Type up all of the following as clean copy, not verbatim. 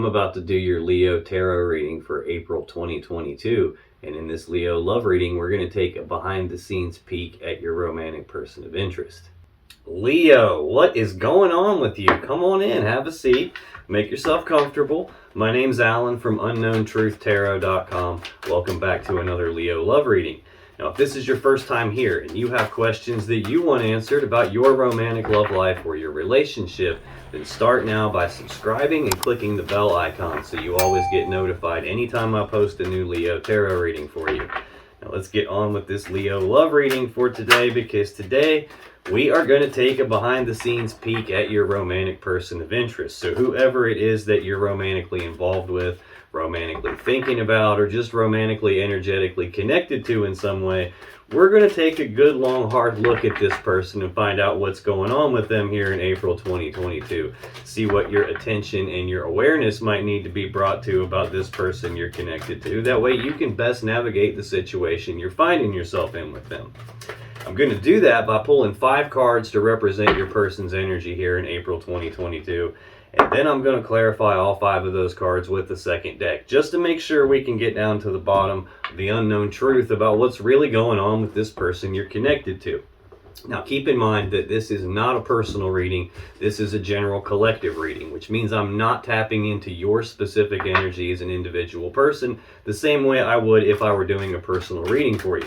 I'm about to do your Leo tarot reading for April 2022. And in this Leo love reading, we're going to take a behind the scenes peek at your romantic person of interest. Leo, what is going on with you? Come on in, have a seat, make yourself comfortable. My name's Alan from UnknownTruthTarot.com. Welcome back to another Leo love reading. Now, if this is your first time here and you have questions that you want answered about your romantic love life or your relationship, then start now by subscribing and clicking the bell icon so you always get notified anytime I post a new Leo tarot reading for you. Now, let's get on with this Leo love reading for today, because today we are going to take a behind the scenes peek at your romantic person of interest. So whoever it is that you're romantically involved with, romantically thinking about, or just romantically energetically connected to in some way, we're going to take a good long hard look at this person and find out what's going on with them here in April 2022. See what your attention and your awareness might need to be brought to about this person you're connected to. That way you can best navigate the situation you're finding yourself in with them. I'm going to do that by pulling 5 cards to represent your person's energy here in April 2022. And then I'm going to clarify all 5 of those cards with the second deck, just to make sure we can get down to the bottom of the unknown truth about what's really going on with this person you're connected to. Now, keep in mind that this is not a personal reading. This is a general collective reading, which means I'm not tapping into your specific energy as an individual person the same way I would if I were doing a personal reading for you.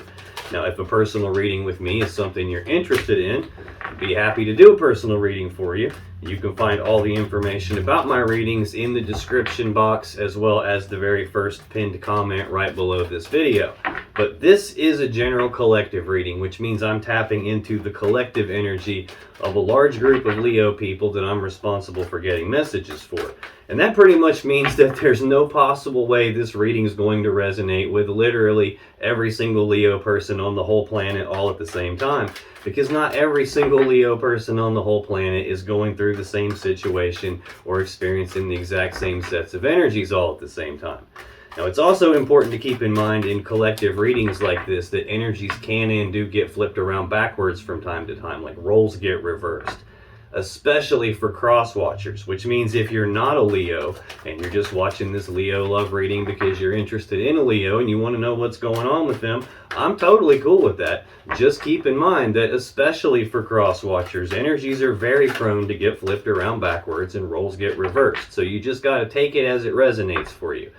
Now, if a personal reading with me is something you're interested in, I'd be happy to do a personal reading for you. You can find all the information about my readings in the description box, as well as the very first pinned comment right below this video. But this is a general collective reading, which means I'm tapping into the collective energy of a large group of Leo people that I'm responsible for getting messages for. And that pretty much means that there's no possible way this reading is going to resonate with literally every single Leo person on the whole planet all at the same time. Because not every single Leo person on the whole planet is going through the same situation or experiencing the exact same sets of energies all at the same time. Now, it's also important to keep in mind in collective readings like this that energies can and do get flipped around backwards from time to time, like roles get reversed. Especially for cross watchers, which means if you're not a Leo and you're just watching this Leo love reading because you're interested in a Leo and you want to know what's going on with them, I'm totally cool with that. Just keep in mind that especially for cross watchers, energies are very prone to get flipped around backwards and roles get reversed. So you just got to take it as it resonates for you.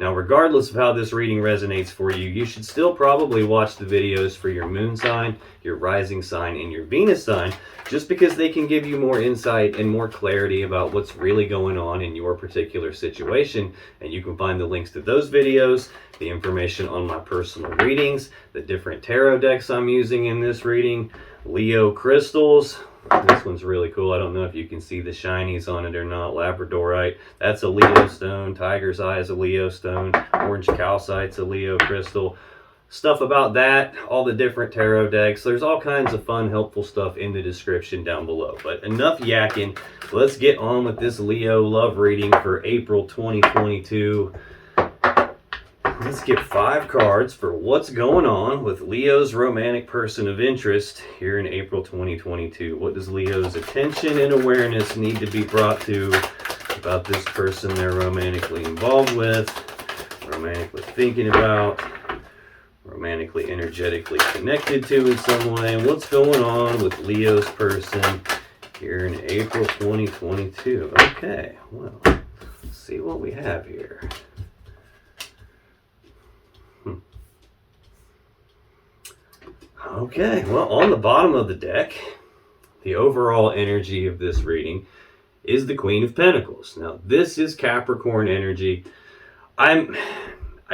Now, regardless of how this reading resonates for you, you should still probably watch the videos for your moon sign, your rising sign, and your Venus sign, just because they can give you more insight and more clarity about what's really going on in your particular situation. And you can find the links to those videos, the information on my personal readings, the different tarot decks I'm using in this reading, Leo crystals. This one's really cool. I don't know if you can see the shinies on it or not. Labradorite, that's a Leo stone. Tiger's Eye is a Leo stone. Orange calcite's a Leo crystal. Stuff about that, all the different tarot decks. There's all kinds of fun, helpful stuff in the description down below. But enough yakking. Let's get on with this Leo love reading for April 2022. Let's get 5 cards for what's going on with Leo's romantic person of interest here in April 2022. What does Leo's attention and awareness need to be brought to about this person they're romantically involved with, romantically thinking about, romantically energetically connected to in some way? What's going on with Leo's person here in April 2022? Okay, well, let's see what we have here. Okay, well, on the bottom of the deck, the overall energy of this reading is the Queen of Pentacles. Now, this is Capricorn energy. I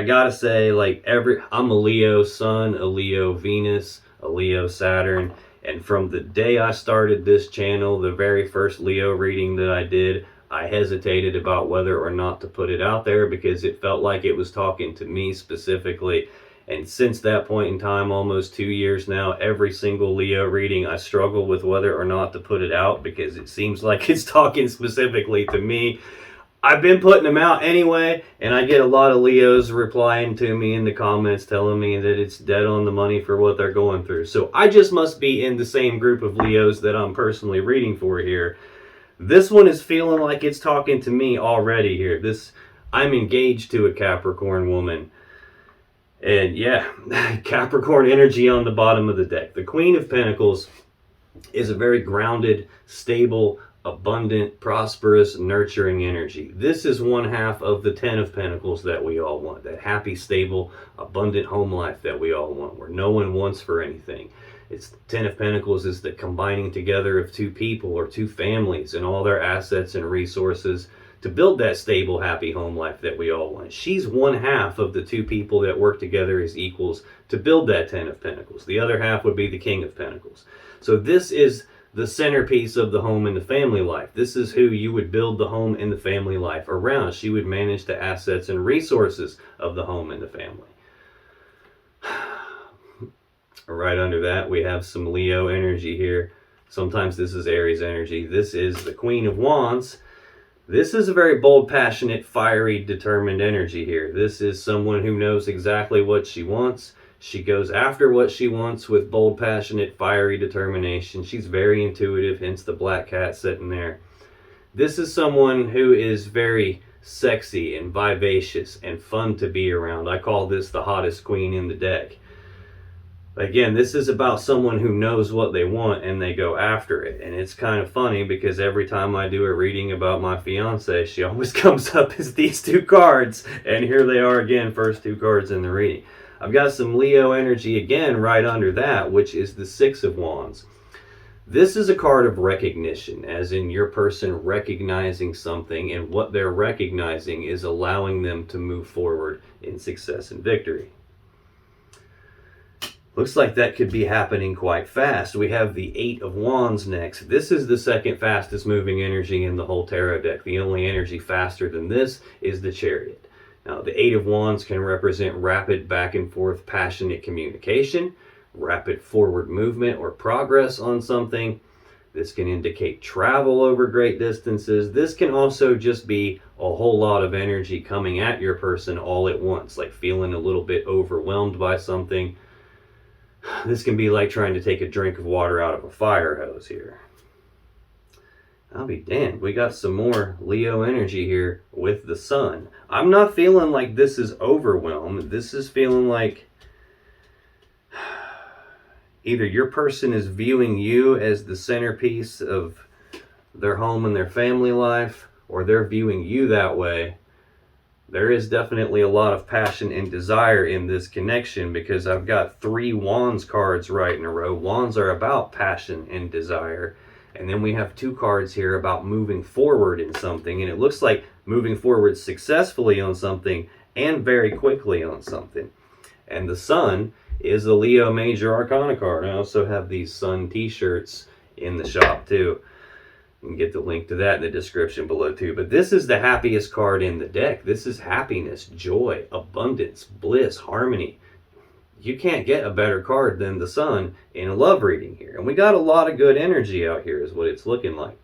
gotta say, like, I'm a Leo Sun, a Leo Venus, a Leo Saturn, and from the day I started this channel, the very first Leo reading that I did, I hesitated about whether or not to put it out there because it felt like it was talking to me specifically. And since that point in time, almost 2 years now, every single Leo reading, I struggle with whether or not to put it out because it seems like it's talking specifically to me. I've been putting them out anyway, and I get a lot of Leos replying to me in the comments telling me that it's dead on the money for what they're going through. So I just must be in the same group of Leos that I'm personally reading for here. This one is feeling like it's talking to me already here. I'm engaged to a Capricorn woman. And yeah, Capricorn energy on the bottom of the deck. The Queen of Pentacles is a very grounded, stable, abundant, prosperous, nurturing energy. This is one half of the Ten of Pentacles that we all want. That happy, stable, abundant home life that we all want, where no one wants for anything. It's Ten of Pentacles is the combining together of two people or two families and all their assets and resources to build that stable, happy home life that we all want. She's one half of the two people that work together as equals to build that Ten of Pentacles. The other half would be the King of Pentacles. So this is the centerpiece of the home and the family life. This is who you would build the home and the family life around. She would manage the assets and resources of the home and the family. Right under that, we have some Leo energy here. Sometimes this is Aries energy. This is the Queen of Wands. This is a very bold, passionate, fiery, determined energy here. This is someone who knows exactly what she wants. She goes after what she wants with bold, passionate, fiery determination. She's very intuitive, hence the black cat sitting there. This is someone who is very sexy and vivacious and fun to be around. I call this the hottest queen in the deck. Again, this is about someone who knows what they want and they go after it. And it's kind of funny because every time I do a reading about my fiance, she always comes up as these two cards. And here they are again, first two cards in the reading. I've got some Leo energy again right under that, which is the Six of Wands. This is a card of recognition, as in your person recognizing something, and what they're recognizing is allowing them to move forward in success and victory. Looks like that could be happening quite fast. We have the Eight of Wands next. This is the second fastest moving energy in the whole tarot deck. The only energy faster than this is the Chariot. Now, the Eight of Wands can represent rapid back and forth passionate communication, rapid forward movement or progress on something. This can indicate travel over great distances. This can also just be a whole lot of energy coming at your person all at once, like feeling a little bit overwhelmed by something. This can be like trying to take a drink of water out of a fire hose here. I'll be damned. We got some more Leo energy here with the Sun. I'm not feeling like this is overwhelmed. This is feeling like either your person is viewing you as the centerpiece of their home and their family life, or they're viewing you that way. There is definitely a lot of passion and desire in this connection because I've got 3 Wands cards right in a row. Wands are about passion and desire. And then we have 2 cards here about moving forward in something. And it looks like moving forward successfully on something and very quickly on something. And the Sun is the Leo Major Arcana card. I also have these Sun t-shirts in the shop too. You can get the link to that in the description below too. But this is the happiest card in the deck. This is happiness, joy, abundance, bliss, harmony. You can't get a better card than the Sun in a love reading here. And we got a lot of good energy out here is what it's looking like.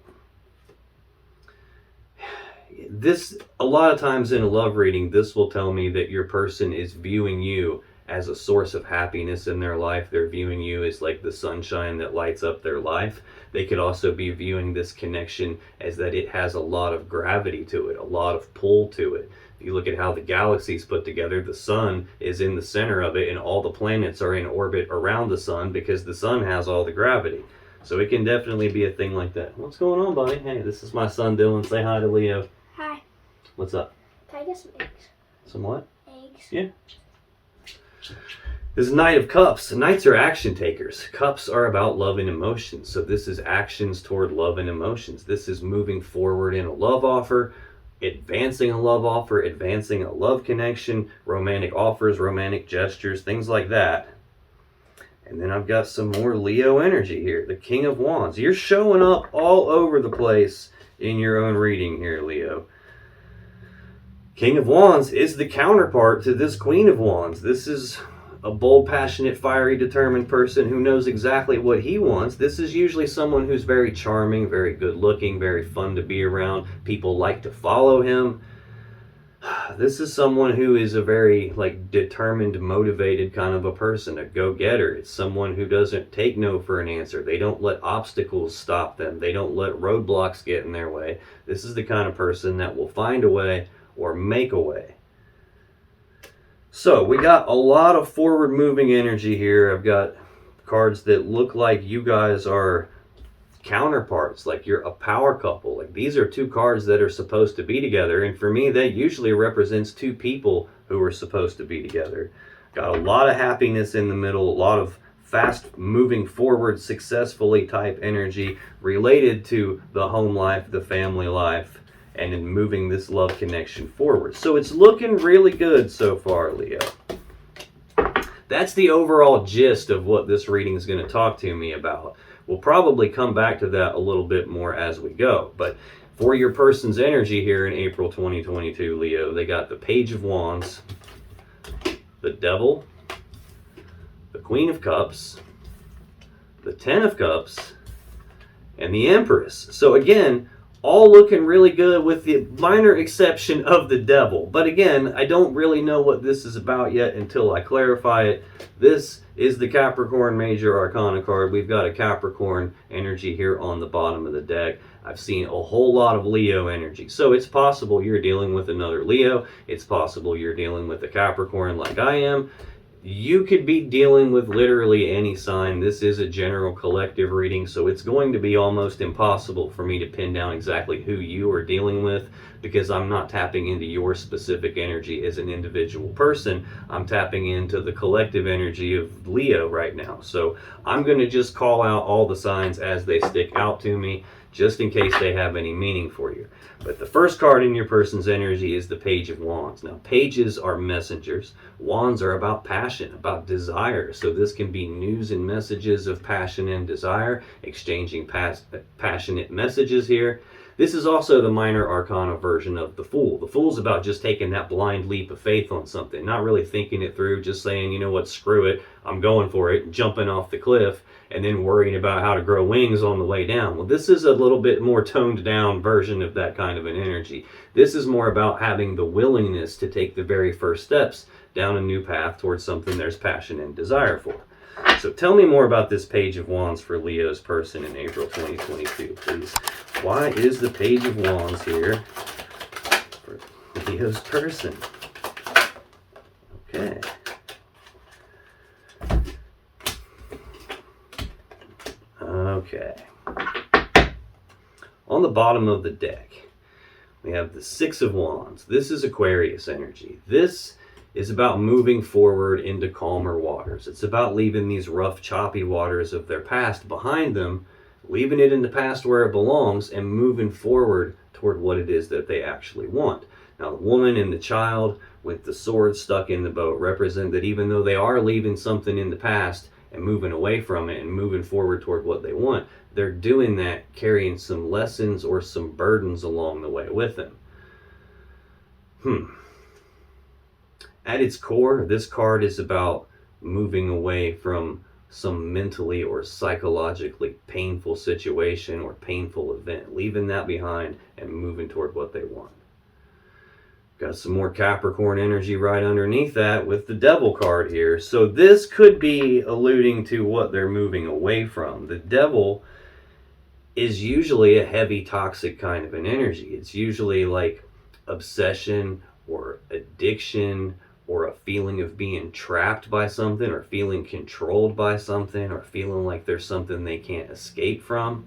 This, a lot of times in a love reading, this will tell me that your person is viewing you as a source of happiness in their life. They're viewing you as like the sunshine that lights up their life. They could also be viewing this connection as that it has a lot of gravity to it, a lot of pull to it. If you look at how the galaxy's put together, the Sun is in the center of it and all the planets are in orbit around the Sun because the Sun has all the gravity. So it can definitely be a thing like that. What's going on, buddy? Hey, this is my son Dylan. Say hi to Leo. Hi. What's up? Can I get some eggs? Some what? Eggs. Yeah. This is Knight of Cups. Knights are action takers. Cups are about love and emotions. So this is actions toward love and emotions. This is moving forward in a love offer, advancing a love offer, advancing a love connection, romantic offers, romantic gestures, things like that. And then I've got some more Leo energy here. The King of Wands. You're showing up all over the place in your own reading here, Leo. King of Wands is the counterpart to this Queen of Wands. This is a bold, passionate, fiery, determined person who knows exactly what he wants. This is usually someone who's very charming, very good looking, very fun to be around. People like to follow him. This is someone who is a very like determined, motivated kind of a person, a go-getter. It's someone who doesn't take no for an answer. They don't let obstacles stop them. They don't let roadblocks get in their way. This is the kind of person that will find a way or make a way. So we got a lot of forward moving energy here. I've got cards that look like you guys are counterparts, like you're a power couple. Like these are two cards that are supposed to be together, and for me that usually represents two people who are supposed to be together. Got a lot of happiness in the middle, a lot of fast moving forward successfully type energy related to the home life, the family life, and in moving this love connection forward. So it's looking really good so far, Leo. That's the overall gist of what this reading is going to talk to me about. We'll probably come back to that a little bit more as we go. But for your person's energy here in April 2022, Leo, they got the Page of Wands, the Devil, the Queen of Cups, the Ten of Cups, and the Empress. So again, all looking really good with the minor exception of the Devil. But again, I don't really know what this is about yet until I clarify it. This is the Capricorn Major Arcana card. We've got a Capricorn energy here on the bottom of the deck. I've seen a whole lot of Leo energy. So it's possible you're dealing with another Leo. It's possible you're dealing with a Capricorn like I am. You could be dealing with literally any sign. This is a general collective reading, so it's going to be almost impossible for me to pin down exactly who you are dealing with, because I'm not tapping into your specific energy as an individual person. I'm tapping into the collective energy of Leo right now. So I'm going to just call out all the signs as they stick out to me, just in case they have any meaning for you. But the first card in your person's energy is the Page of Wands. Now, pages are messengers. Wands are about passion, about desire. So this can be news and messages of passion and desire, exchanging passionate messages here. This is also the minor arcana version of the Fool. The Fool's about just taking that blind leap of faith on something, not really thinking it through, just saying, you know what, screw it, I'm going for it, jumping off the cliff, and then worrying about how to grow wings on the way down. Well, this is a little bit more toned down version of that kind of an energy. This is more about having the willingness to take the very first steps down a new path towards something there's passion and desire for. So tell me more about this Page of Wands for Leo's person in April 2022, please. Why is the Page of Wands here for Leo's person? Okay. Okay. On the bottom of the deck, we have the Six of Wands. This is Aquarius energy. This is about moving forward into calmer waters. It's about leaving these rough, choppy waters of their past behind them, leaving it in the past where it belongs, and moving forward toward what it is that they actually want. Now, the woman and the child with the sword stuck in the boat represent that even though they are leaving something in the past and moving away from it and moving forward toward what they want, they're doing that carrying some lessons or some burdens along the way with them. At its core, this card is about moving away from some mentally or psychologically painful situation or painful event, leaving that behind and moving toward what they want. Got some more Capricorn energy right underneath that with the Devil card here. So this could be alluding to what they're moving away from. The Devil is usually a heavy, toxic kind of an energy. It's usually like obsession or addiction, or a feeling of being trapped by something, or feeling controlled by something, or feeling like there's something they can't escape from.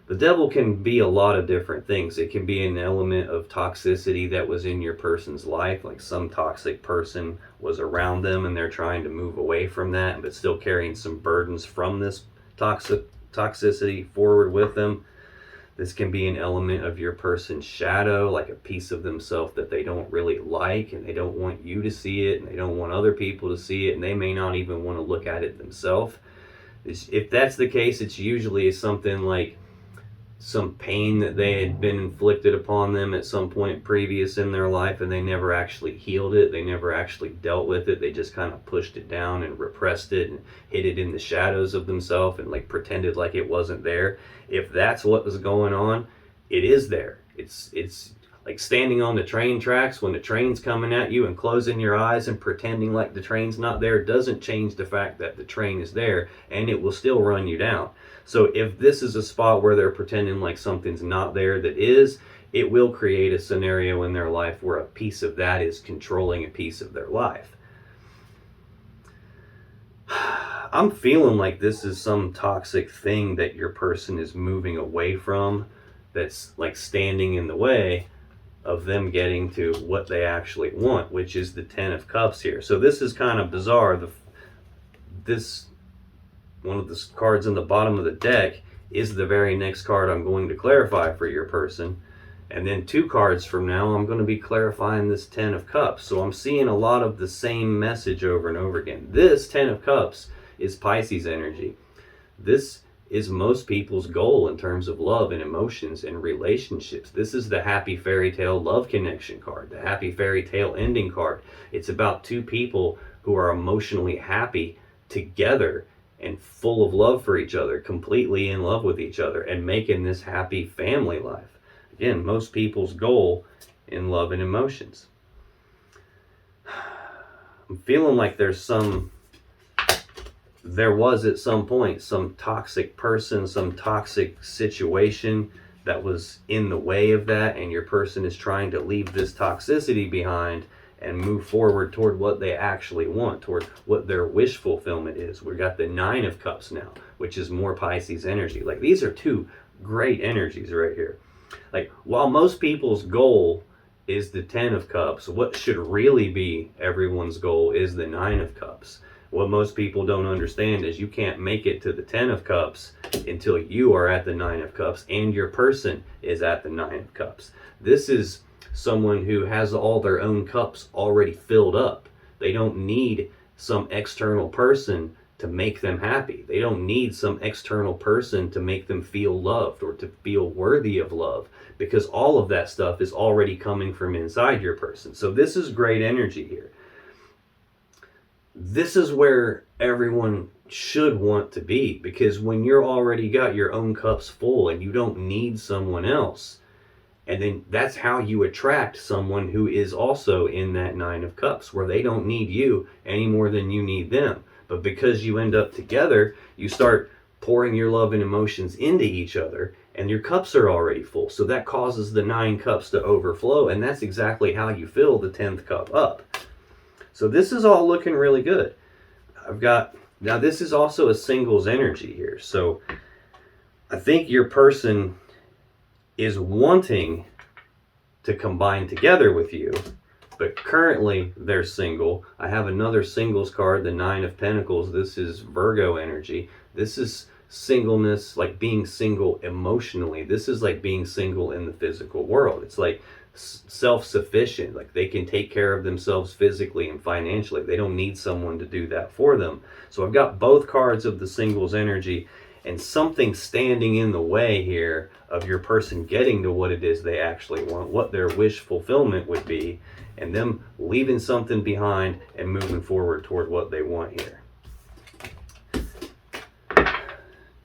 The Devil can be a lot of different things. It can be an element of toxicity that was in your person's life, like some toxic person was around them and they're trying to move away from that, but still carrying some burdens from this toxicity forward with them. This can be an element of your person's shadow, like a piece of themselves that they don't really like, and they don't want you to see it, and they don't want other people to see it, and they may not even want to look at it themselves. If that's the case, it's usually something like some pain that they had been inflicted upon them at some point previous in their life, and they never actually healed it. They never actually dealt with it. They just kind of pushed it down and repressed it and hid it in the shadows of themselves and like pretended like it wasn't there. If that's what was going on, it is there. It's Like standing on the train tracks when the train's coming at you and closing your eyes and pretending like the train's not there doesn't change the fact that the train is there, and it will still run you down. So if this is a spot where they're pretending like something's not there that is, it will create a scenario in their life where a piece of that is controlling a piece of their life. I'm feeling like this is some toxic thing that your person is moving away from, that's like standing in the way of them getting to what they actually want, which is the Ten of Cups here. So this is kind of bizarre. This one of the cards in the bottom of the deck is the very next card I'm going to clarify for your person. And then 2 cards from now, I'm going to be clarifying this Ten of Cups. So I'm seeing a lot of the same message over and over again. This Ten of Cups is Pisces energy. This is most people's goal in terms of love and emotions and relationships. This is the happy fairy tale love connection card, the happy fairy tale ending card. It's about 2 people who are emotionally happy together and full of love for each other, completely in love with each other, and making this happy family life. Again, most people's goal in love and emotions. I'm feeling like there was at some point some toxic person, some toxic situation that was in the way of that, and your person is trying to leave this toxicity behind and move forward toward what they actually want, toward what their wish fulfillment is. We got the Nine of Cups now, which is more Pisces energy. Like, these are 2 great energies right here. Like, while most people's goal is the Ten of Cups, what should really be everyone's goal is the Nine of Cups. What most people don't understand is you can't make it to the Ten of Cups until you are at the Nine of Cups and your person is at the Nine of Cups. This is someone who has all their own cups already filled up. They don't need some external person to make them happy. They don't need some external person to make them feel loved or to feel worthy of love, because all of that stuff is already coming from inside your person. So this is great energy here. This is where everyone should want to be, because when you're already got your own cups full and you don't need someone else, and then that's how you attract someone who is also in that Nine of Cups, where they don't need you any more than you need them. But because you end up together, you start pouring your love and emotions into each other, and your cups are already full. So that causes the 9 cups to overflow, and that's exactly how you fill the 10th cup up. So this is all looking really good. Now this is also a singles energy here. So I think your person is wanting to combine together with you, but currently they're single. I have another singles card, the Nine of Pentacles. This is Virgo energy. This is singleness, like being single emotionally. This is like being single in the physical world. It's like self-sufficient, like they can take care of themselves physically and financially. They don't need someone to do that for them. So I've got both cards of the singles energy, and something standing in the way here of your person getting to what it is they actually want, what their wish fulfillment would be, and them leaving something behind and moving forward toward what they want here.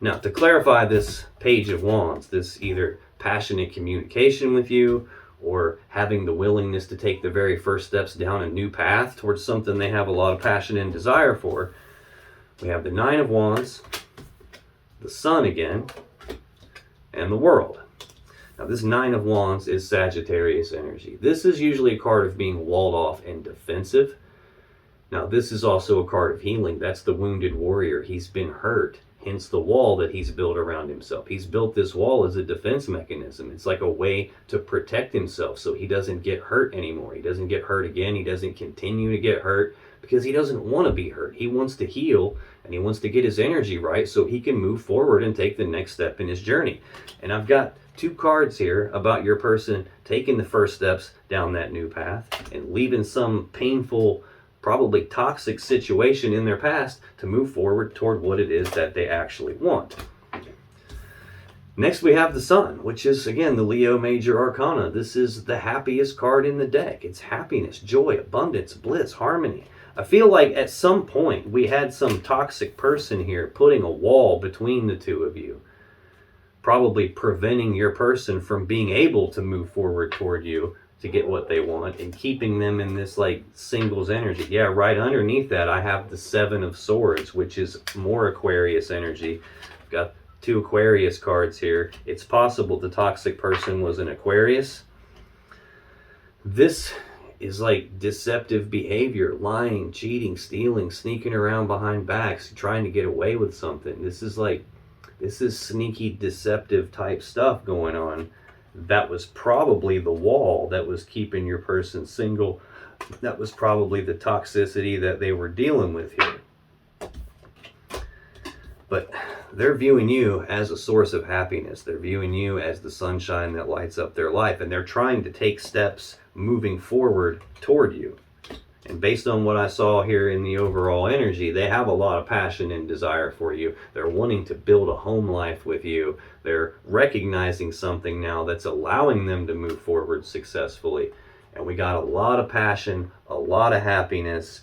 Now, to clarify this Page of Wands, this either passionate communication with you or having the willingness to take the very first steps down a new path towards something they have a lot of passion and desire for, we have the Nine of Wands, the Sun again, and the World. Now this Nine of Wands is Sagittarius energy. This is usually a card of being walled off and defensive. Now this is also a card of healing. That's the wounded warrior. He's been hurt, hence the wall that he's built around himself. He's built this wall as a defense mechanism. It's like a way to protect himself so he doesn't get hurt anymore. He doesn't get hurt again. He doesn't continue to get hurt because he doesn't want to be hurt. He wants to heal, and he wants to get his energy right so he can move forward and take the next step in his journey. And I've got 2 cards here about your person taking the first steps down that new path and leaving some painful, probably toxic situation in their past to move forward toward what it is that they actually want. Next we have the Sun, which is again the Leo Major Arcana. This is the happiest card in the deck. It's happiness, joy, abundance, bliss, harmony. I feel like at some point we had some toxic person here putting a wall between the two of you. probably preventing your person from being able to move forward toward you to get what they want, and keeping them in this like singles energy. Yeah, right underneath that I have the Seven of Swords, which is more Aquarius energy. I've got 2 Aquarius cards here. It's possible the toxic person was an Aquarius. This is like deceptive behavior, lying, cheating, stealing, sneaking around behind backs, trying to get away with something. This is sneaky, deceptive type stuff going on. That was probably the wall that was keeping your person single. That was probably the toxicity that they were dealing with here. But they're viewing you as a source of happiness. They're viewing you as the sunshine that lights up their life. And they're trying to take steps moving forward toward you. And based on what I saw here in the overall energy, they have a lot of passion and desire for you. They're wanting to build a home life with you. They're recognizing something now that's allowing them to move forward successfully. And we got a lot of passion, a lot of happiness,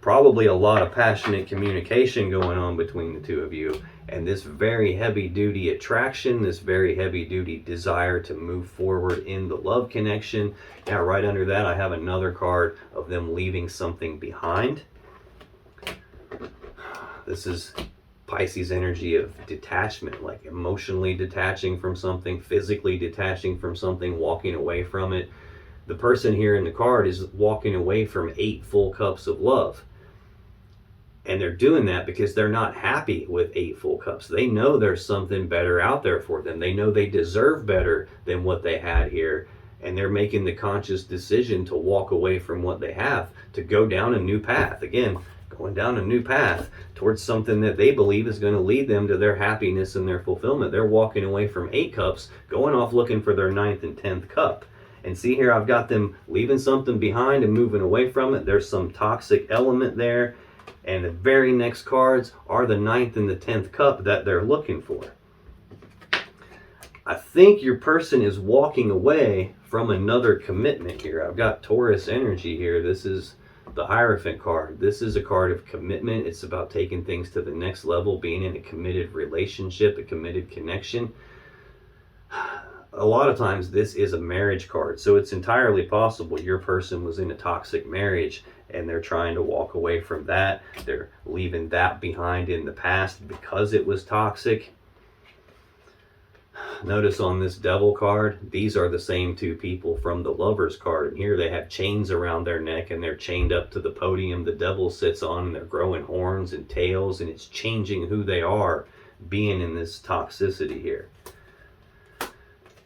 probably a lot of passionate communication going on between the two of you. And this very heavy-duty attraction, this very heavy-duty desire to move forward in the love connection. Now, right under that, I have another card of them leaving something behind. This is Pisces energy of detachment, like emotionally detaching from something, physically detaching from something, walking away from it. The person here in the card is walking away from 8 full cups of love. And they're doing that because they're not happy with 8 full cups. They know there's something better out there for them. They know they deserve better than what they had here. And they're making the conscious decision to walk away from what they have, to go down a new path. Again, going down a new path towards something that they believe is going to lead them to their happiness and their fulfillment. They're walking away from 8 cups, going off looking for their 9th and 10th cup. And see here, I've got them leaving something behind and moving away from it. There's some toxic element there. And the very next cards are the 9th and the 10th cup that they're looking for. I think your person is walking away from another commitment here. I've got Taurus energy here. This is the Hierophant card. This is a card of commitment. It's about taking things to the next level, being in a committed relationship, a committed connection. A lot of times this is a marriage card. So it's entirely possible your person was in a toxic marriage and they're trying to walk away from that. They're leaving that behind in the past because it was toxic. Notice on this Devil card, these are the same 2 people from the Lovers card. And here they have chains around their neck and they're chained up to the podium the Devil sits on, and they're growing horns and tails, and it's changing who they are being in this toxicity here.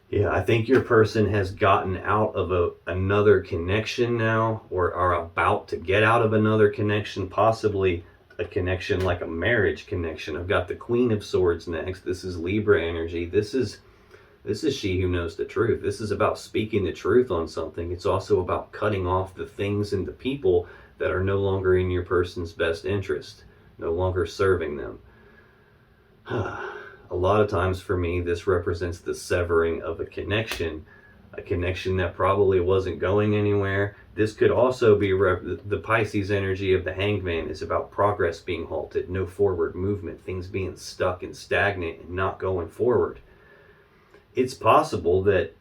Yeah, I think your person has gotten out of another connection now, or are about to get out of another connection, possibly a connection like a marriage connection. I've got the Queen of Swords next. This is Libra energy. This is she who knows the truth. This is about speaking the truth on something. It's also about cutting off the things and the people that are no longer in your person's best interest, no longer serving them. A lot of times for me, this represents the severing of a connection that probably wasn't going anywhere. This could also be the Pisces energy of the Hanged Man. Is about progress being halted, no forward movement, things being stuck and stagnant and not going forward. It's possible that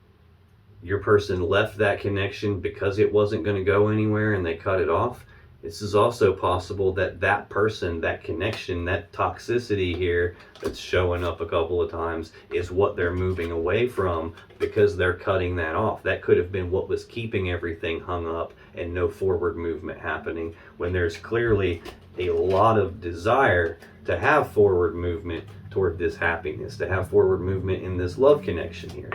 your person left that connection because it wasn't going to go anywhere and they cut it off. This is also possible that that person, that connection, that toxicity here that's showing up a couple of times is what they're moving away from because they're cutting that off. That could have been what was keeping everything hung up and no forward movement happening, when there's clearly a lot of desire to have forward movement toward this happiness, to have forward movement in this love connection here.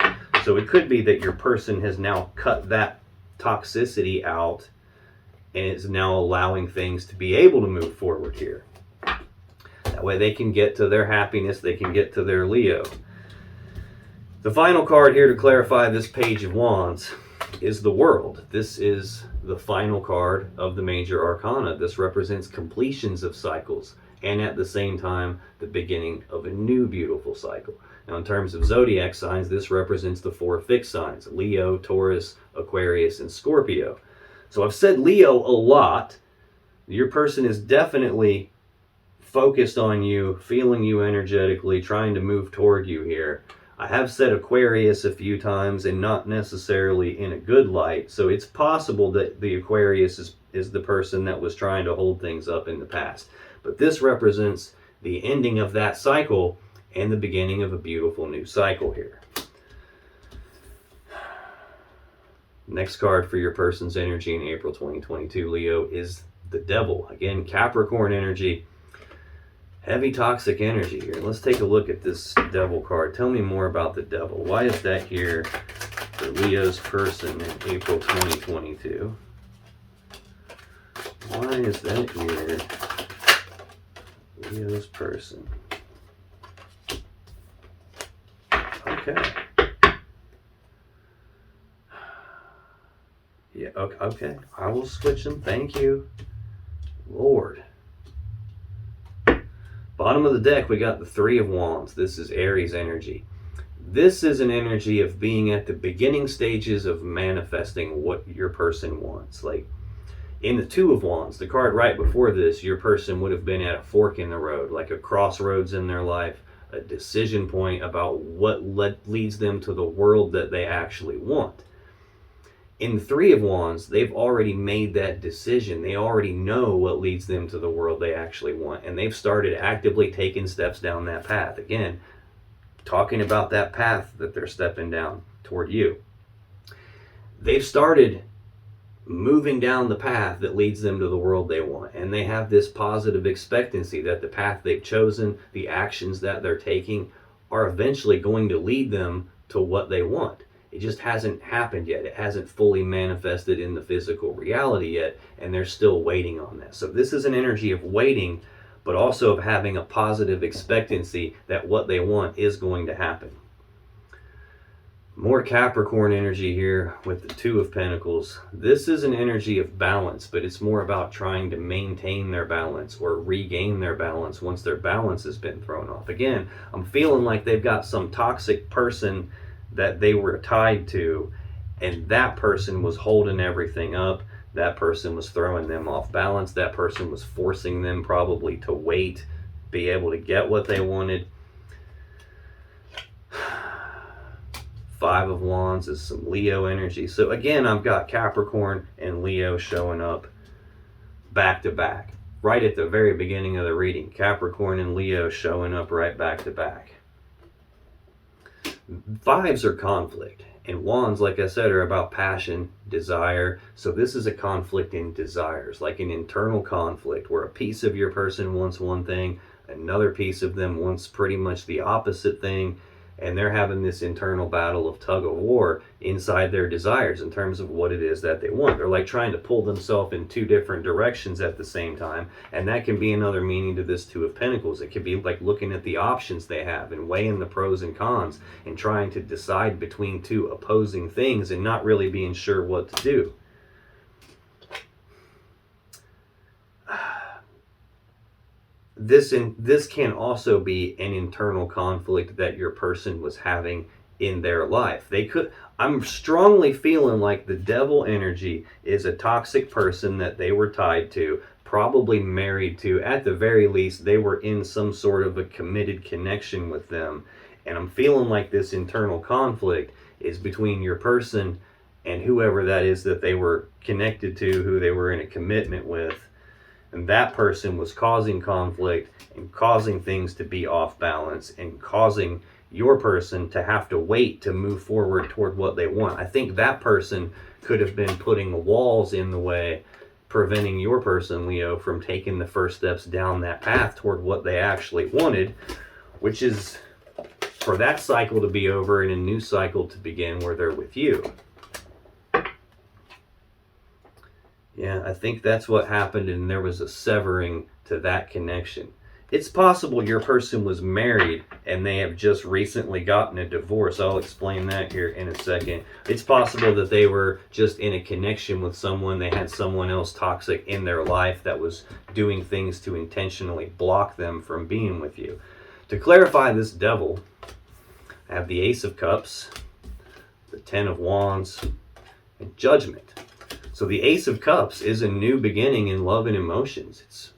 So it could be that your person has now cut that toxicity out and it's now allowing things to be able to move forward here. That way they can get to their happiness, they can get to their Leo. The final card here to clarify this Page of Wands is the World. This is the final card of the major arcana. This represents completions of cycles and at the same time the beginning of a new beautiful cycle. Now in terms of zodiac signs, this represents the 4 fixed signs: Leo, Taurus, Aquarius, and Scorpio. So I've said Leo a lot. Your person is definitely focused on you, feeling you energetically, trying to move toward you here. I have said Aquarius a few times, and not necessarily in a good light, so it's possible that the Aquarius is the person that was trying to hold things up in the past. But this represents the ending of that cycle and the beginning of a beautiful new cycle here. Next card for your person's energy in April 2022, Leo, is the Devil. Again, Capricorn energy. Heavy toxic energy here. Let's take a look at this Devil card. Tell me more about the Devil. Why is that here for Leo's person in April 2022? Why is that here? Leo's person. Okay. Yeah, okay. I will switch them. Thank you. Lord. Bottom of the deck, we got the Three of Wands. This is Aries energy. This is an energy of being at the beginning stages of manifesting what your person wants. Like in the Two of Wands, the card right before this, your person would have been at a fork in the road, like a crossroads in their life, a decision point about what leads them to the world that they actually want. In the Three of Wands, they've already made that decision. They already know what leads them to the world they actually want. And they've started actively taking steps down that path. Again, talking about that path that they're stepping down toward you. They've started moving down the path that leads them to the world they want. And they have this positive expectancy that the path they've chosen, the actions that they're taking, are eventually going to lead them to what they want. It just hasn't happened yet. It hasn't fully manifested in the physical reality yet, and they're still waiting on that. So this is an energy of waiting, but also of having a positive expectancy that what they want is going to happen. More Capricorn energy here with the Two of Pentacles. This is an energy of balance, but it's more about trying to maintain their balance or regain their balance once their balance has been thrown off. Again, I'm feeling like they've got some toxic person that they were tied to, and that person was holding everything up. That person was throwing them off balance. That person was forcing them probably to wait, be able to get what they wanted. Five of Wands is some Leo energy. So again, I've got Capricorn and Leo showing up back to back. Right at the very beginning of the reading, Capricorn and Leo showing up right back to back. Fives are conflict, and Wands, like I said, are about passion, desire. So this is a conflict in desires, like an internal conflict where a piece of your person wants one thing, another piece of them wants pretty much the opposite thing, and they're having this internal battle of tug of war inside their desires in terms of what it is that they want. They're like trying to pull themselves in two different directions at the same time, and that can be another meaning to this Two of Pentacles. It could be like looking at the options they have and weighing the pros and cons and trying to decide between two opposing things and not really being sure what to do. This can also be an internal conflict that your person was having in their life. I'm strongly feeling like the Devil energy is a toxic person that they were tied to, probably married to. At the very least, they were in some sort of a committed connection with them. And I'm feeling like this internal conflict is between your person and whoever that is that they were connected to, who they were in a commitment with. And that person was causing conflict and causing things to be off balance and causing your person to have to wait to move forward toward what they want. I think that person could have been putting walls in the way, preventing your person, Leo, from taking the first steps down that path toward what they actually wanted, which is for that cycle to be over and a new cycle to begin where they're with you. Yeah, I think that's what happened, and there was a severing to that connection. It's possible your person was married and they have just recently gotten a divorce. I'll explain that here in a second. It's possible that they were just in a connection with someone. They had someone else toxic in their life that was doing things to intentionally block them from being with you. To clarify this Devil, I have the Ace of Cups, the Ten of Wands, and Judgment. So the Ace of Cups is a new beginning in love and emotions. It's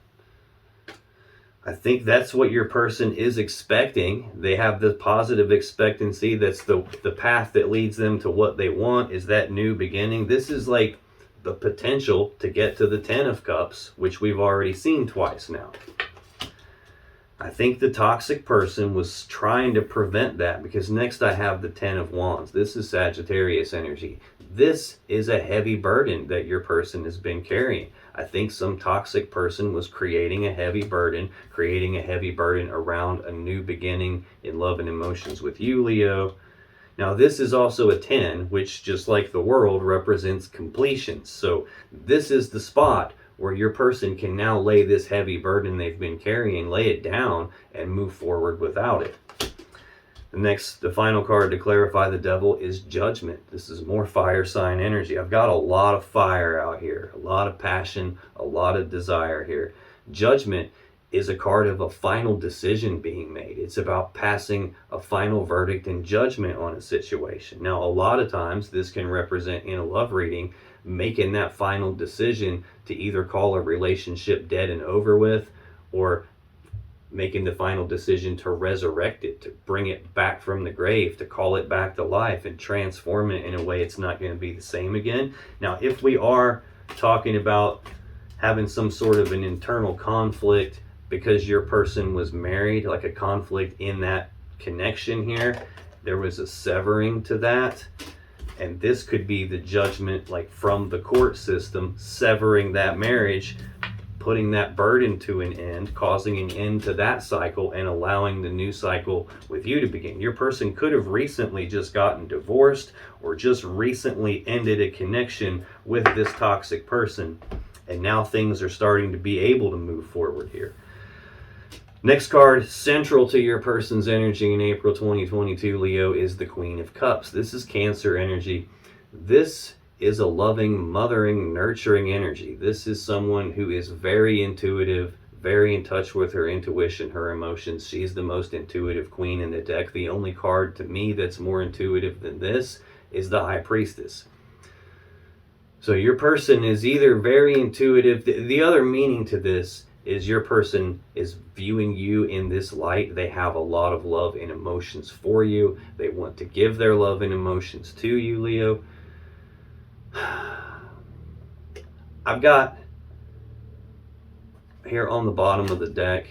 I think that's what your person is expecting. They have the positive expectancy. That's the path that leads them to what they want, is that new beginning. This is like the potential to get to the 10 of Cups, which we've already seen twice now. I think the toxic person was trying to prevent that, because next I have the 10 of Wands. This is Sagittarius energy. This is a heavy burden that your person has been carrying. I think some toxic person was creating a heavy burden around a new beginning in love and emotions with you, Leo. Now, this is also a 10, which, just like the world, represents completion. So this is the spot where your person can now lay this heavy burden they've been carrying, lay it down, and move forward without it. The final card to clarify the Devil is Judgment. This is more fire sign energy. I've got a lot of fire out here, a lot of passion, a lot of desire here. Judgment is a card of a final decision being made. It's about passing a final verdict and judgment on a situation. Now, a lot of times this can represent, in a love reading, making that final decision to either call a relationship dead and over with, or making the final decision to resurrect it, to bring it back from the grave, to call it back to life and transform it in a way it's not going to be the same again. Now, if we are talking about having some sort of an internal conflict because your person was married, like a conflict in that connection here, there was a severing to that. And this could be the judgment, like from the court system, severing that marriage, putting that burden to an end, causing an end to that cycle, and allowing the new cycle with you to begin. Your person could have recently just gotten divorced, or just recently ended a connection with this toxic person, and now things are starting to be able to move forward here. Next card, central to your person's energy in April 2022, Leo, is the Queen of Cups. This is Cancer energy. This is a loving, mothering, nurturing energy. This is someone who is very intuitive, very in touch with her intuition, her emotions. She's the most intuitive queen in the deck. The only card to me that's more intuitive than this is the High Priestess. So your person is either very intuitive. The other meaning to this is your person is viewing you in this light. They have a lot of love and emotions for you. They want to give their love and emotions to you, Leo. I've got here on the bottom of the deck,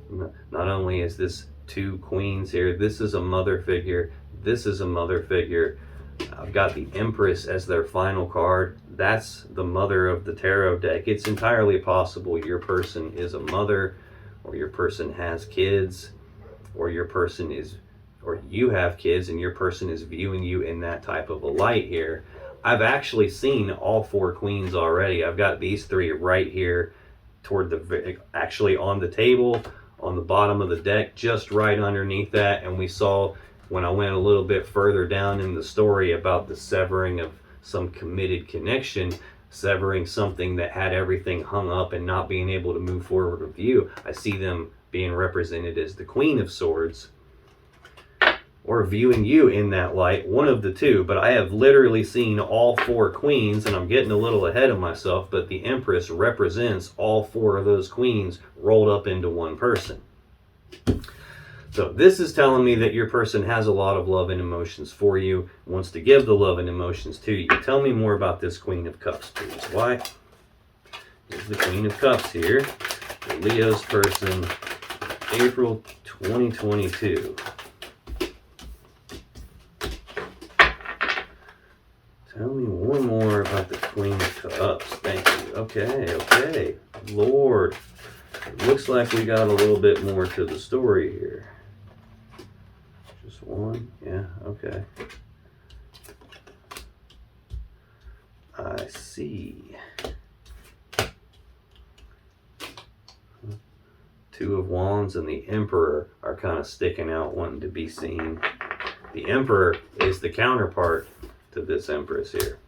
not only is this two queens here, this is a mother figure, this is a mother figure. I've got the Empress as their final card. That's the mother of the tarot deck. It's entirely possible your person is a mother, or your person has kids, or your person is, or you have kids and your person is viewing you in that type of a light here. I've actually seen all four queens already. I've got these three right here toward the, actually on the table, on the bottom of the deck, just right underneath that. And we saw when I went a little bit further down in the story about the severing of some committed connection, severing something that had everything hung up and not being able to move forward with you. I see them being represented as the Queen of Swords, or viewing you in that light, one of the two. But I have literally seen all four queens, and I'm getting a little ahead of myself, but the Empress represents all four of those queens rolled up into one person. So this is telling me that your person has a lot of love and emotions for you, wants to give the love and emotions to you. Tell me more about this Queen of Cups, please. Why? Here's the Queen of Cups here. The Leo's person, April 2022. Tell me one more about the Queen of Cups. Thank you. Okay. Lord. It looks like we got a little bit more to the story here. Just one? Yeah, okay. I see. Two of Wands and the Emperor are kind of sticking out, wanting to be seen. The Emperor is the counterpart to this Empress here.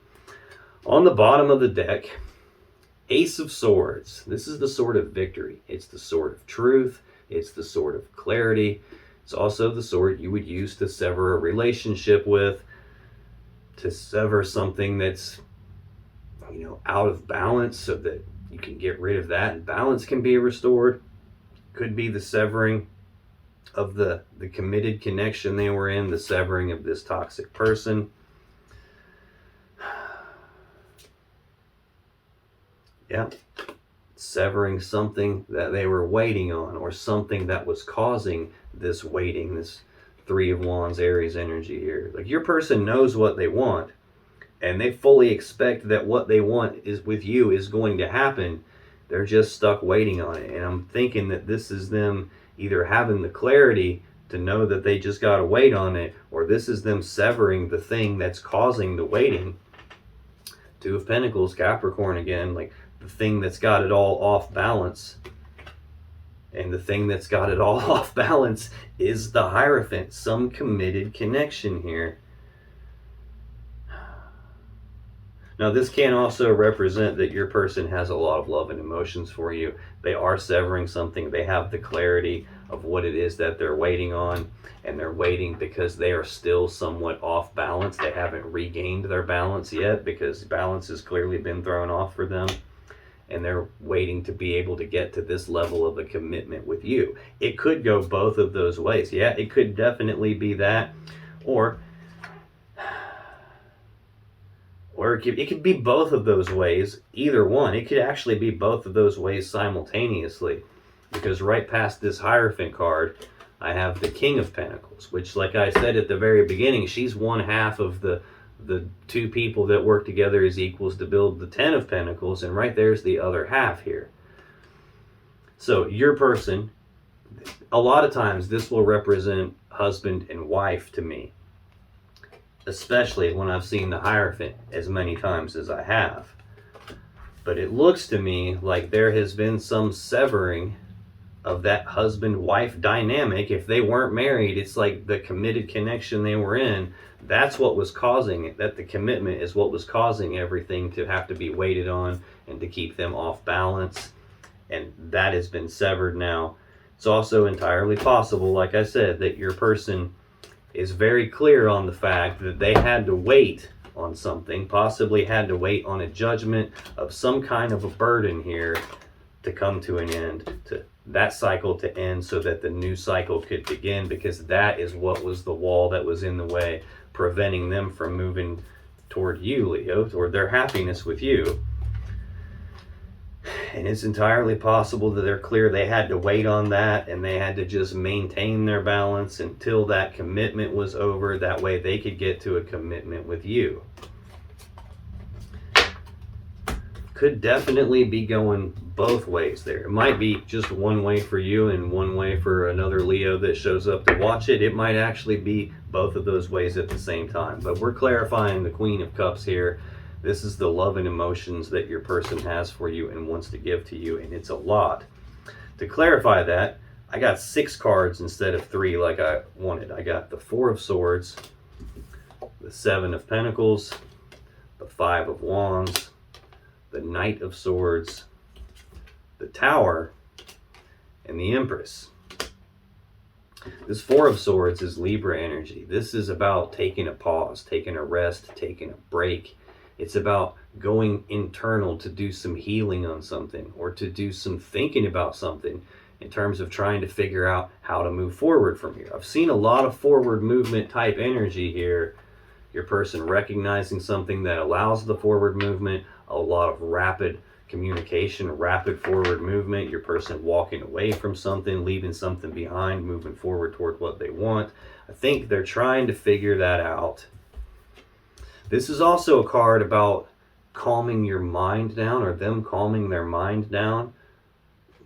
On the bottom of the deck, Ace of Swords. This is the sword of victory. It's the sword of truth. It's the sword of clarity. It's also the sword you would use to sever a relationship with, to sever something that's, out of balance, so that you can get rid of that and balance can be restored. Could be the severing of the committed connection they were in, the severing of this toxic person. Yeah. Severing something that they were waiting on, or something that was causing this waiting, this Three of Wands Aries energy here. Like, your person knows what they want, and they fully expect that what they want is with you is going to happen. They're just stuck waiting on it. And I'm thinking that this is them either having the clarity to know that they just got to wait on it, or this is them severing the thing that's causing the waiting. Two of Pentacles, Capricorn again, like the thing that's got it all off balance. And the thing that's got it all off balance is the Hierophant, some committed connection here. Now, this can also represent that your person has a lot of love and emotions for you. They are severing something. They have the clarity of what it is that they're waiting on, and they're waiting because they are still somewhat off balance. They haven't regained their balance yet, because balance has clearly been thrown off for them, and they're waiting to be able to get to this level of a commitment with you. It could go both of those ways. Yeah, it could definitely be that, or it could be both of those ways, either one. It could actually be both of those ways simultaneously, because right past this Hierophant card, I have the King of Pentacles, which, like I said at the very beginning, she's one half of the two people that work together as equals to build the 10 of Pentacles, and right there's the other half here. So your person, a lot of times this will represent husband and wife to me, especially when I've seen the Hierophant as many times as I have. But it looks to me like there has been some severing of that husband-wife dynamic. If they weren't married, it's like the committed connection they were in, that's what was causing it. That the commitment is what was causing everything to have to be waited on and to keep them off balance. And that has been severed now. It's also entirely possible, like I said, that your person is very clear on the fact that they had to wait on something, possibly had to wait on a judgment of some kind of a burden here to come to an end, to that cycle to end, so that the new cycle could begin, because that is what was the wall that was in the way, preventing them from moving toward you, Leo, toward their happiness with you. And it's entirely possible that they're clear they had to wait on that, and they had to just maintain their balance until that commitment was over. That way they could get to a commitment with you. Could definitely be going both ways there. It might be just one way for you and one way for another Leo that shows up to watch it. It might actually be both of those ways at the same time. But we're clarifying the Queen of Cups here. This is the love and emotions that your person has for you and wants to give to you, and it's a lot. To clarify that, I got 6 cards instead of 3 like I wanted. I got the 4 of Swords, the 7 of Pentacles, the 5 of Wands, the Knight of Swords, the Tower, and the Empress. This 4 of Swords is Libra energy. This is about taking a pause, taking a rest, taking a break. It's about going internal to do some healing on something, or to do some thinking about something in terms of trying to figure out how to move forward from here. I've seen a lot of forward movement type energy here. Your person recognizing something that allows the forward movement, a lot of rapid communication, rapid forward movement, your person walking away from something, leaving something behind, moving forward toward what they want. I think they're trying to figure that out. This is also a card about calming your mind down, or them calming their mind down,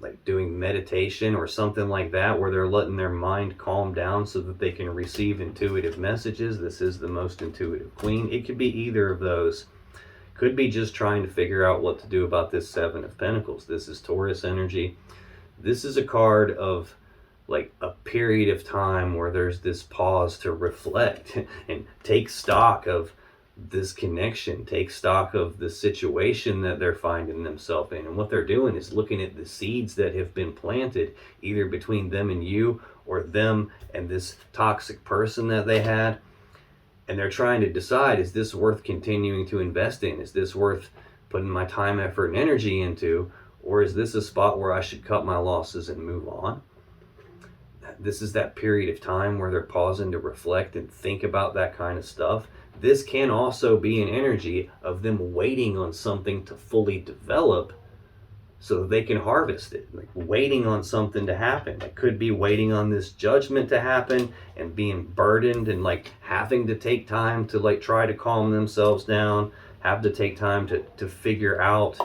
like doing meditation or something like that, where they're letting their mind calm down so that they can receive intuitive messages. This is the most intuitive Queen. It could be either of those. Could be just trying to figure out what to do about this 7 of Pentacles. This is Taurus energy. This is a card of like a period of time where there's this pause to reflect and take stock of this connection, take stock of the situation that they're finding themselves in. And what they're doing is looking at the seeds that have been planted, either between them and you, or them and this toxic person that they had. And they're trying to decide, is this worth continuing to invest in? Is this worth putting my time, effort, and energy into? Or is this a spot where I should cut my losses and move on? This is that period of time where they're pausing to reflect and think about that kind of stuff. This can also be an energy of them waiting on something to fully develop so that they can harvest it, like waiting on something to happen. It could be waiting on this judgment to happen and being burdened and like having to take time to like try to calm themselves down, have to take time to figure out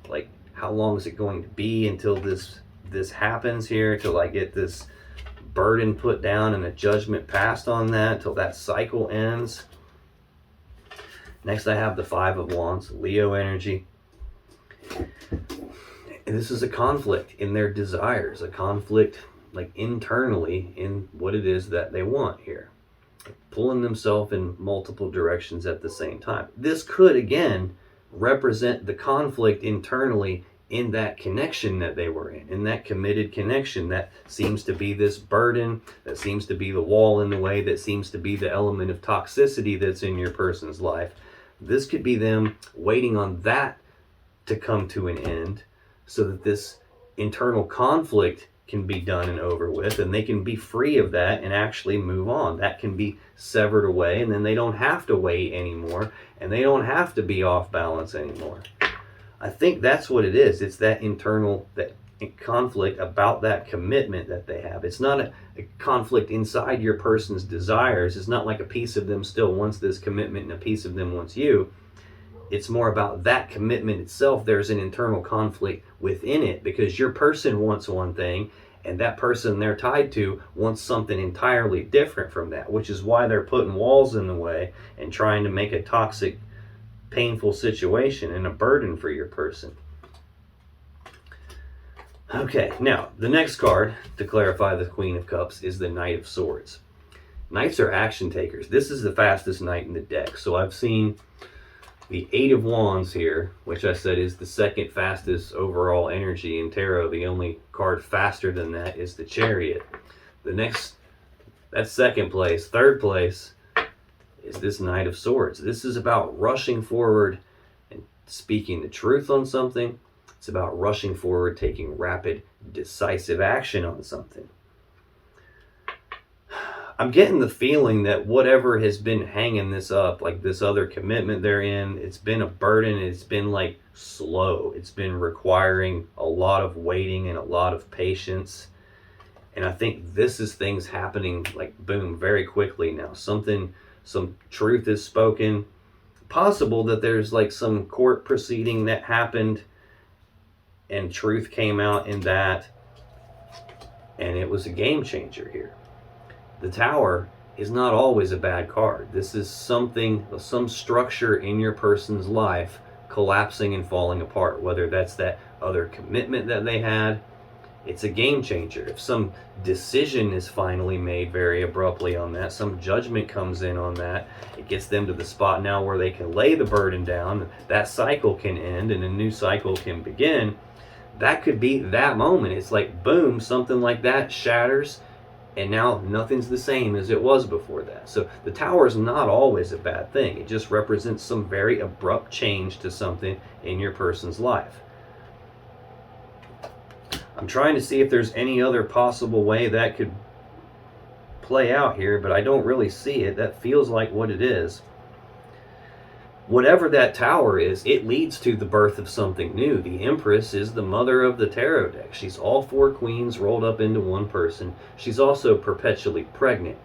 like how long is it going to be until this happens here, till I get this burden put down and a judgment passed on that, till that cycle ends. Next I have the Five of Wands, Leo energy. And this is a conflict in their desires, a conflict like internally in what it is that they want here. Pulling themselves in multiple directions at the same time. This could, again, represent the conflict internally in that connection that they were in that committed connection that seems to be this burden, that seems to be the wall in the way, that seems to be the element of toxicity that's in your person's life. This could be them waiting on that to come to an end so that this internal conflict can be done and over with, and they can be free of that and actually move on. That can be severed away, and then they don't have to wait anymore, and they don't have to be off balance anymore. I think that's what it is. It's that internal conflict about that commitment that they have. It's not a conflict inside your person's desires. It's not like a piece of them still wants this commitment and a piece of them wants you. It's more about that commitment itself. There's an internal conflict within it because your person wants one thing and that person they're tied to wants something entirely different from that, which is why they're putting walls in the way and trying to make a toxic, painful situation and a burden for your person. Okay, now the next card to clarify the Queen of Cups is the Knight of Swords. Knights are action takers. This is the fastest knight in the deck. So I've seen the Eight of Wands here, which I said is the second fastest overall energy in tarot. The only card faster than that is the Chariot. That's second place. Third place is this Knight of Swords. This is about rushing forward and speaking the truth on something. It's about rushing forward, taking rapid, decisive action on something. I'm getting the feeling that whatever has been hanging this up, like this other commitment they're in, it's been a burden. It's been like slow. It's been requiring a lot of waiting and a lot of patience. And I think this is things happening like boom, very quickly now. Some truth is spoken. Possible that there's like some court proceeding that happened and truth came out in that. And it was a game changer here. The Tower is not always a bad card. This is some structure in your person's life collapsing and falling apart, whether that's that other commitment that they had. It's a game changer. If some decision is finally made very abruptly on that, some judgment comes in on that, it gets them to the spot now where they can lay the burden down, that cycle can end and a new cycle can begin. That could be that moment. It's like boom, something like that shatters, and now nothing's the same as it was before that. So the Tower is not always a bad thing. It just represents some very abrupt change to something in your person's life. I'm trying to see if there's any other possible way that could play out here, but I don't really see it. That feels like what it is. Whatever that Tower is, it leads to the birth of something new. The Empress is the mother of the tarot deck. She's all four queens rolled up into one person. She's also perpetually pregnant.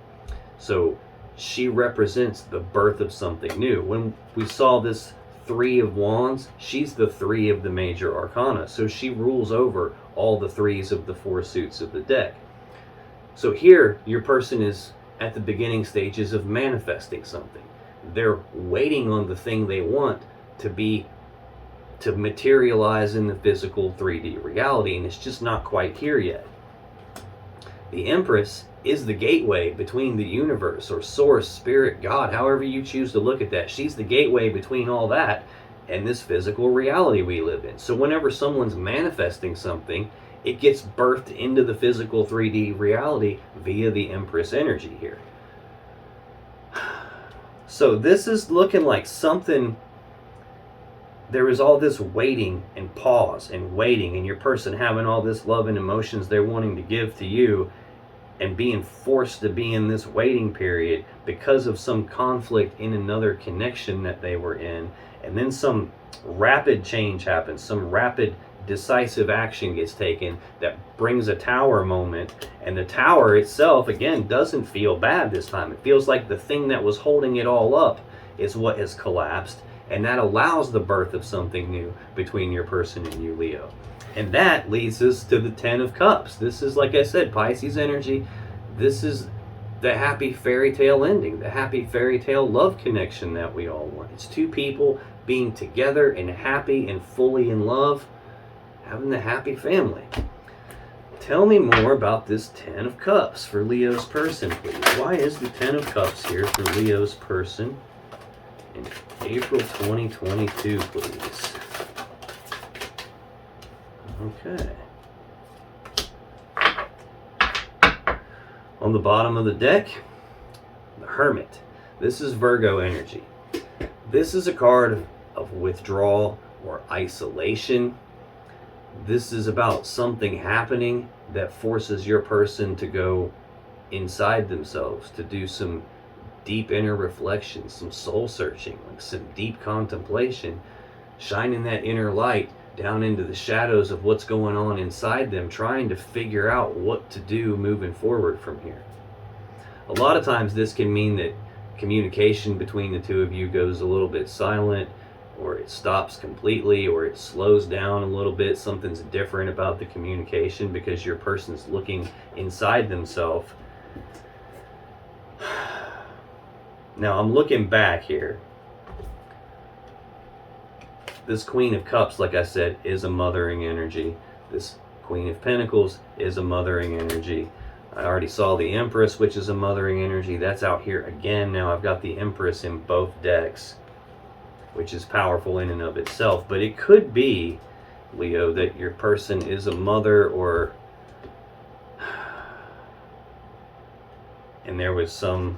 So she represents the birth of something new. When we saw this Three of Wands, she's the three of the major arcana. So she rules over all the threes of the four suits of the deck. So here, your person is at the beginning stages of manifesting something. They're waiting on the thing they want to materialize in the physical 3D reality, and it's just not quite here yet. The Empress is the gateway between the universe or source, spirit, God, however you choose to look at that. She's the gateway between all that and this physical reality we live in. So whenever someone's manifesting something, it gets birthed into the physical 3D reality via the Empress energy here. So this is looking like something there is all this waiting and pause and waiting, and your person having all this love and emotions they're wanting to give to you, and being forced to be in this waiting period because of some conflict in another connection that they were in. And then some rapid change happens, some rapid decisive action gets taken that brings a tower moment. And the tower itself, again, doesn't feel bad this time. It feels like the thing that was holding it all up is what has collapsed. And that allows the birth of something new between your person and you, Leo. And that leads us to the 10 of Cups. This is, like I said, Pisces energy. This is the happy fairy tale ending, the happy fairy tale love connection that we all want. It's two people being together and happy and fully in love, having the happy family. Tell me more about this 10 of Cups for Leo's person, please. Why is the 10 of Cups here for Leo's person in April 2022, please? Okay. On the bottom of the deck, the Hermit. This is Virgo energy. This is a card of withdrawal or isolation. This is about something happening that forces your person to go inside themselves, to do some deep inner reflection, some soul searching, like some deep contemplation, shining that inner light down into the shadows of what's going on inside them, trying to figure out what to do moving forward from here. A lot of times this can mean that communication between the two of you goes a little bit silent, or it stops completely, or it slows down a little bit. Something's different about the communication because your person's looking inside themselves. Now I'm looking back here. This Queen of Cups, like I said, is a mothering energy. This Queen of Pentacles is a mothering energy. I already saw the Empress, which is a mothering energy. That's out here again. Now I've got the Empress in both decks, which is powerful in and of itself. But it could be, Leo, that your person is a mother, or and there was some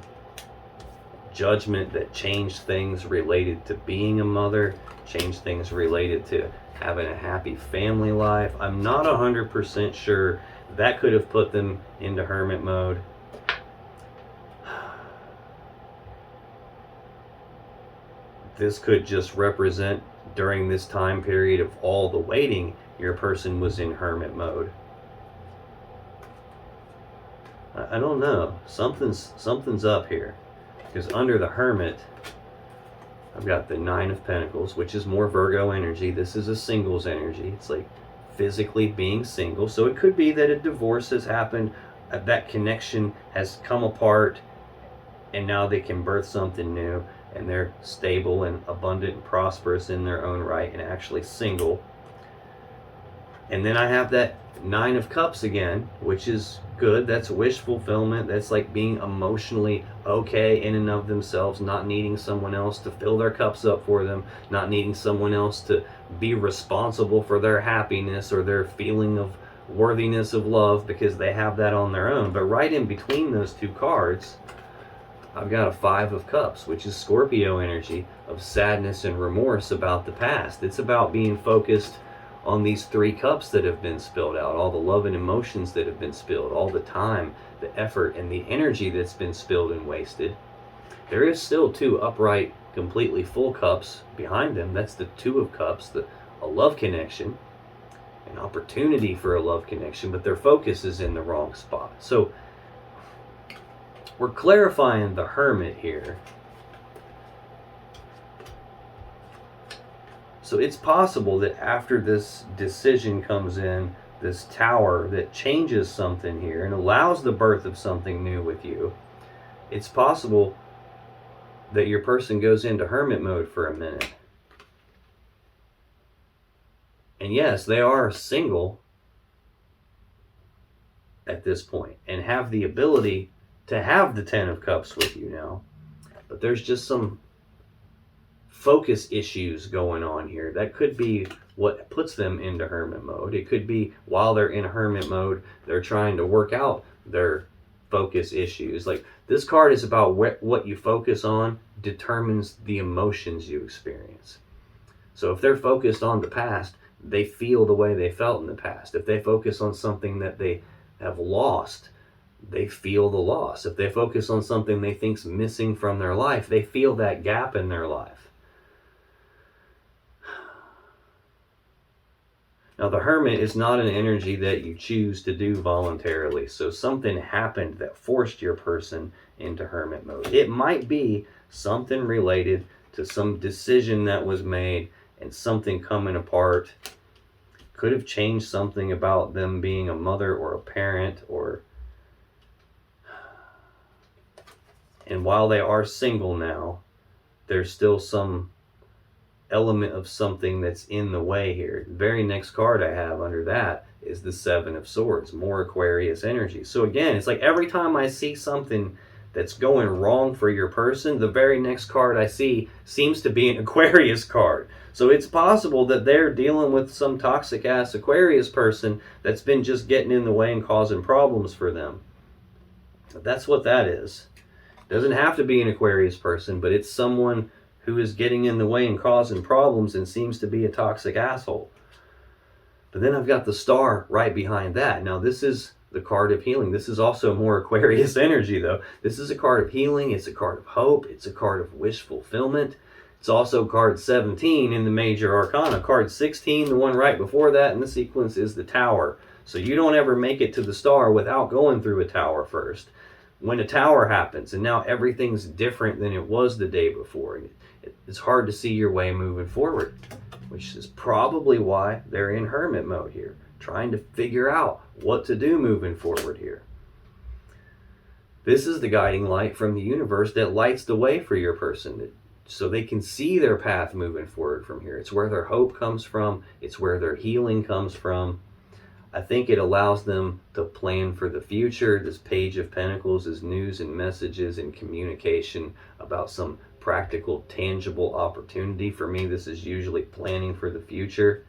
judgment that changed things related to being a mother, changed things related to having a happy family life. I'm not 100% sure. That could have put them into hermit mode. This could just represent during this time period of all the waiting, your person was in hermit mode. I don't know. Something's up here. Because under the Hermit, I've got the 9 of Pentacles, which is more Virgo energy. This is a singles energy. It's like physically being single. So it could be that a divorce has happened, that connection has come apart, and now they can birth something new, and they're stable and abundant and prosperous in their own right and actually single. And then I have that 9 of Cups again, which is good. That's wish fulfillment. That's like being emotionally okay in and of themselves, not needing someone else to fill their cups up for them, not needing someone else to be responsible for their happiness or their feeling of worthiness of love, because they have that on their own. But right in between those two cards, I've got a 5 of Cups, which is Scorpio energy of sadness and remorse about the past. It's about being focused on these 3 cups that have been spilled out, all the love and emotions that have been spilled, all the time, the effort, and the energy that's been spilled and wasted. There is still 2 upright, completely full cups behind them. That's the 2 of Cups, a love connection, an opportunity for a love connection, but their focus is in the wrong spot. So we're clarifying the Hermit here. So it's possible that after this decision comes in, this Tower that changes something here and allows the birth of something new with you, it's possible that your person goes into hermit mode for a minute. And yes, they are single at this point and have the ability to have the 10 of Cups with you now. But there's just some focus issues going on here. That could be what puts them into hermit mode. It could be while they're in hermit mode, they're trying to work out their focus issues. Like, this card is about what you focus on determines the emotions you experience. So if they're focused on the past, they feel the way they felt in the past. If they focus on something that they have lost, they feel the loss. If they focus on something they think's missing from their life, they feel that gap in their life. Now, the Hermit is not an energy that you choose to do voluntarily. So something happened that forced your person into Hermit mode. It might be something related to some decision that was made and something coming apart. Could have changed something about them being a mother or a parent, and while they are single now, there's still some element of something that's in the way here. The very next card I have under that is the Seven of Swords, more Aquarius energy. So again, it's like every time I see something that's going wrong for your person, the very next card I see seems to be an Aquarius card. So it's possible that they're dealing with some toxic ass Aquarius person that's been just getting in the way and causing problems for them. That's what that is. It doesn't have to be an Aquarius person, but it's someone who is getting in the way and causing problems and seems to be a toxic asshole. But then I've got the Star right behind that. Now this is the card of healing. This is also more Aquarius energy though. This is a card of healing. It's a card of hope. It's a card of wish fulfillment. It's also card 17 in the major arcana. Card 16, the one right before that in the sequence, is the Tower. So you don't ever make it to the Star without going through a Tower first. When a Tower happens and now everything's different than it was the day before, it's hard to see your way moving forward, which is probably why they're in Hermit mode here, trying to figure out what to do moving forward here. This is the guiding light from the universe that lights the way for your person so they can see their path moving forward from here. It's where their hope comes from. It's where their healing comes from. I think it allows them to plan for the future. This Page of Pentacles is news and messages and communication about some practical, tangible opportunity. For me, this is usually planning for the future.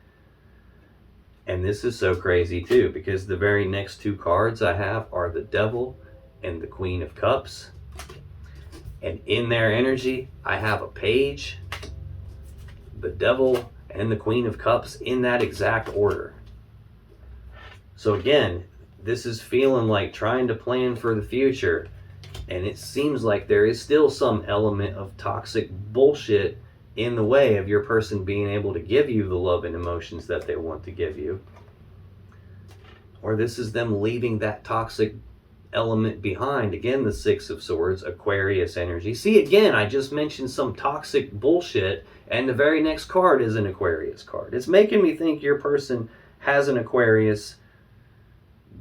And this is so crazy too, because the very next two cards I have are the Devil and the Queen of Cups. And in their energy, I have a page, the Devil, and the Queen of Cups in that exact order. So again, this is feeling like trying to plan for the future, and it seems like there is still some element of toxic bullshit in the way of your person being able to give you the love and emotions that they want to give you. Or this is them leaving that toxic element behind. Again, the Six of Swords, Aquarius energy. See, again, I just mentioned some toxic bullshit, and the very next card is an Aquarius card. It's making me think your person has an Aquarius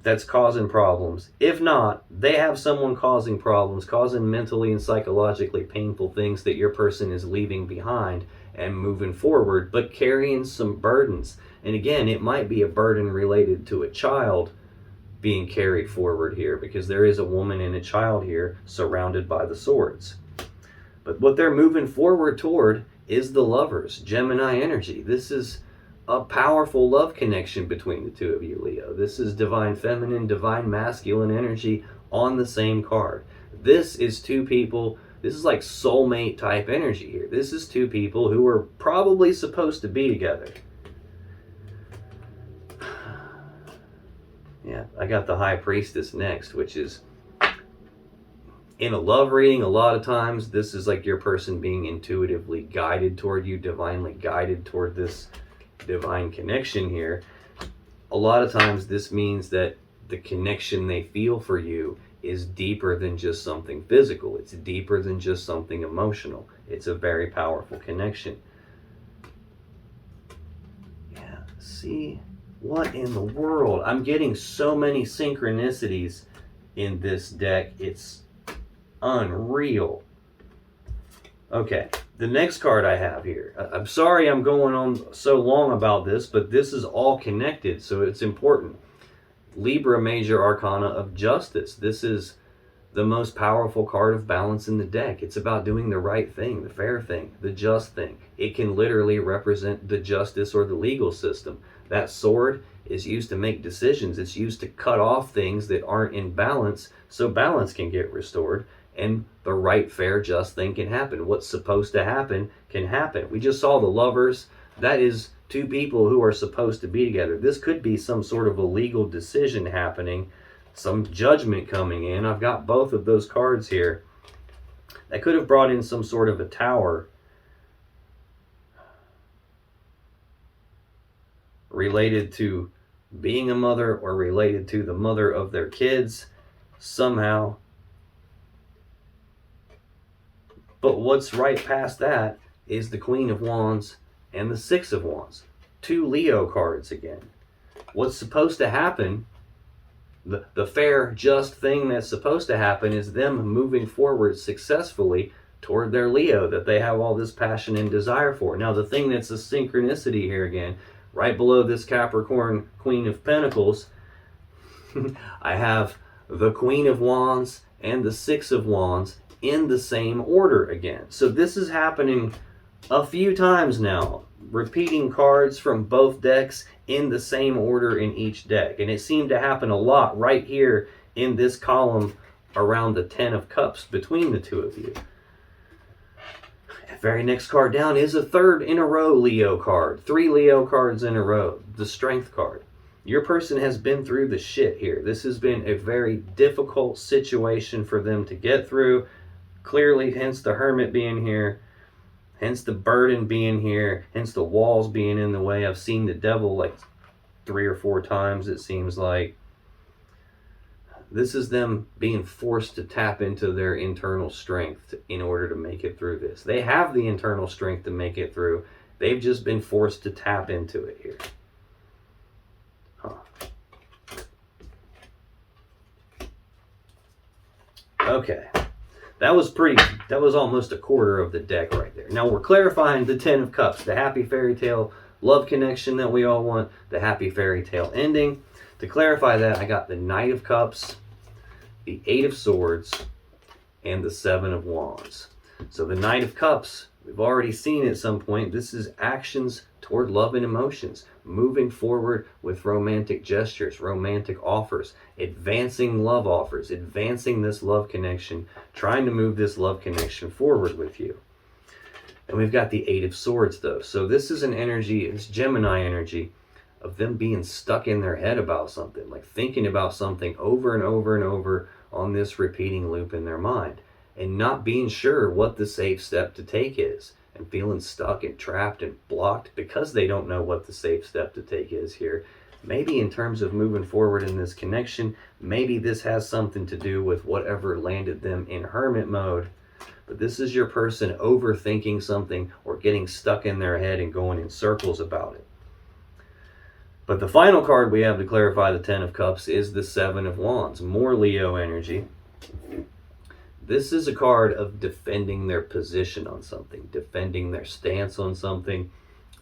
that's causing problems. If not, they have someone causing problems, causing mentally and psychologically painful things that your person is leaving behind and moving forward, but carrying some burdens. And again, it might be a burden related to a child being carried forward here, because there is a woman and a child here surrounded by the swords. But what they're moving forward toward is the Lovers, Gemini energy. This is a powerful love connection between the two of you, Leo. This is divine feminine, divine masculine energy on the same card. This is two people, this is like soulmate type energy here. This is two people who are probably supposed to be together. Yeah, I got the High Priestess next, which is in a love reading, a lot of times this is like your person being intuitively guided toward you, divinely guided toward this divine connection here. A lot of times this means that the connection they feel for you is deeper than just something physical. It's deeper than just something emotional. It's a very powerful connection. Yeah, see, what in the world? I'm getting so many synchronicities in this deck. It's unreal. Okay, the next card I have here. I'm sorry I'm going on so long about this, but this is all connected, so it's important. Libra Major Arcana of Justice. This is the most powerful card of balance in the deck. It's about doing the right thing, the fair thing, the just thing. It can literally represent the justice or the legal system. That sword is used to make decisions. It's used to cut off things that aren't in balance so balance can get restored. And the right, fair, just thing can happen. What's supposed to happen can happen. We just saw the Lovers That is two people who are supposed to be together. This could be some sort of a legal decision happening, some judgment coming in. I've got both of those cards here. That could have brought in some sort of a tower related to being a mother or related to the mother of their kids somehow. But what's right past that is the Queen of Wands and the Six of Wands. Two Leo cards again. What's supposed to happen, the fair, just thing that's supposed to happen is them moving forward successfully toward their Leo that they have all this passion and desire for. Now, the thing that's a synchronicity here again, right below this Capricorn Queen of Pentacles, I have the Queen of Wands and the Six of Wands in the same order again. So this is happening a few times now, repeating cards from both decks in the same order in each deck. And it seemed to happen a lot right here in this column around the Ten of Cups between the two of you. Very next card down is a third in a row Leo card. 3 Leo cards in a row. The Strength card. Your person has been through the shit here. This has been a very difficult situation for them to get through. Clearly, hence the Hermit being here. Hence the burden being here. Hence the walls being in the way. I've seen the Devil like 3 or 4 times, it seems like. This is them being forced to tap into their internal strength in order to make it through this. They have the internal strength to make it through. They've just been forced to tap into it here. Okay. That was almost a quarter of the deck right there. Now we're clarifying the Ten of Cups, the happy fairy tale love connection that we all want, the happy fairy tale ending. To clarify that, I got the Knight of Cups, the Eight of Swords, and the Seven of Wands. So the Knight of Cups, we've already seen at some point, this is actions toward love and emotions, moving forward with romantic gestures, romantic offers, advancing love offers, advancing this love connection, trying to move this love connection forward with you. And we've got the Eight of Swords though. So this is an energy, it's Gemini energy, of them being stuck in their head about something, like thinking about something over and over and over on this repeating loop in their mind, and not being sure what the safe step to take is, and feeling stuck and trapped and blocked because they don't know what the safe step to take is here. Maybe in terms of moving forward in this connection, maybe this has something to do with whatever landed them in Hermit mode. But this is your person overthinking something or getting stuck in their head and going in circles about it. But the final card we have to clarify the Ten of Cups is the Seven of Wands. More Leo energy. This is a card of defending their position on something, defending their stance on something,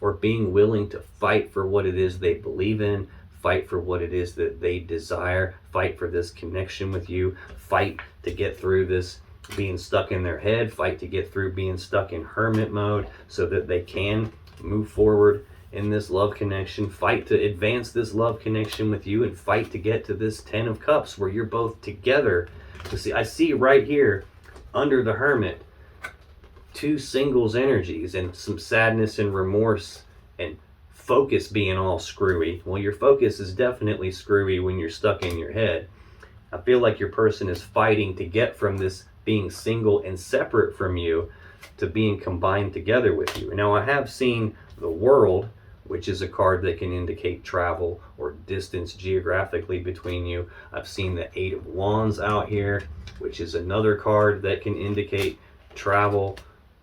or being willing to fight for what it is they believe in, fight for what it is that they desire, fight for this connection with you, fight to get through this being stuck in their head, fight to get through being stuck in Hermit mode so that they can move forward in this love connection, fight to advance this love connection with you, and fight to get to this Ten of Cups where you're both together. So see, I see right here under the Hermit 2 singles energies and some sadness and remorse and focus being all screwy. Well, your focus is definitely screwy when you're stuck in your head. I feel like your person is fighting to get from this being single and separate from you to being combined together with you. Now, I have seen the World, which is a card that can indicate travel or distance geographically between you. I've seen the Eight of Wands out here, which is another card that can indicate travel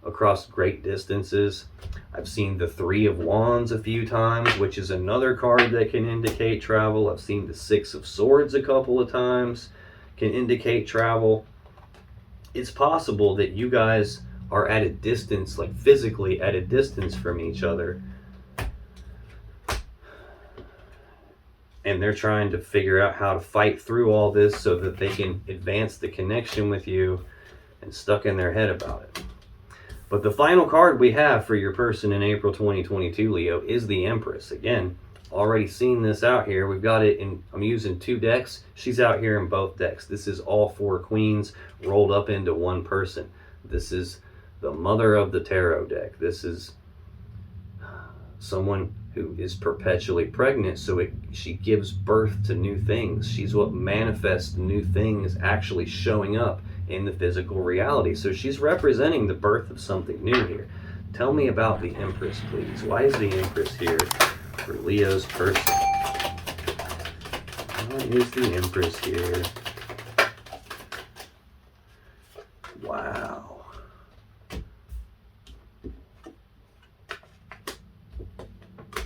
across great distances. I've seen the Three of Wands a few times, which is another card that can indicate travel. I've seen the Six of Swords a couple of times, can indicate travel. It's possible that you guys are at a distance, like physically at a distance from each other, and they're trying to figure out how to fight through all this so that they can advance the connection with you, and stuck in their head about it. But the final card we have for your person in April 2022, Leo, is the Empress. Again, already seen this out here. We've got it in, I'm using 2 decks. She's out here in both decks. This is all 4 queens rolled up into one person. This is the Mother of the Tarot deck. This is someone who is perpetually pregnant, so she gives birth to new things. She's what manifests new things actually showing up in the physical reality. So she's representing the birth of something new here. Tell me about the Empress, please. Why is the Empress here for Leo's person? Why is the Empress here? Wow.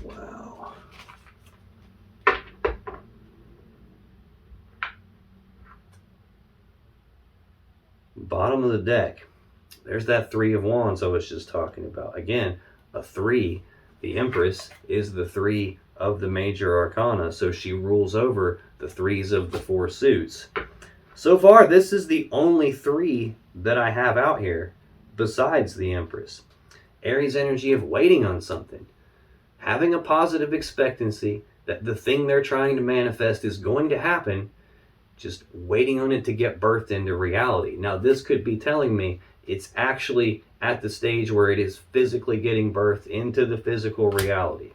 Wow. Bottom of the deck. There's that Three of Wands I was just talking about. Again, a 3. The Empress is the 3 of the major arcana, so she rules over the 3s of the 4 suits. So far, this is the only 3 that I have out here besides the Empress. Aries energy of waiting on something. Having a positive expectancy that the thing they're trying to manifest is going to happen, just waiting on it to get birthed into reality. Now, this could be telling me it's actually at the stage where it is physically getting birthed into the physical reality.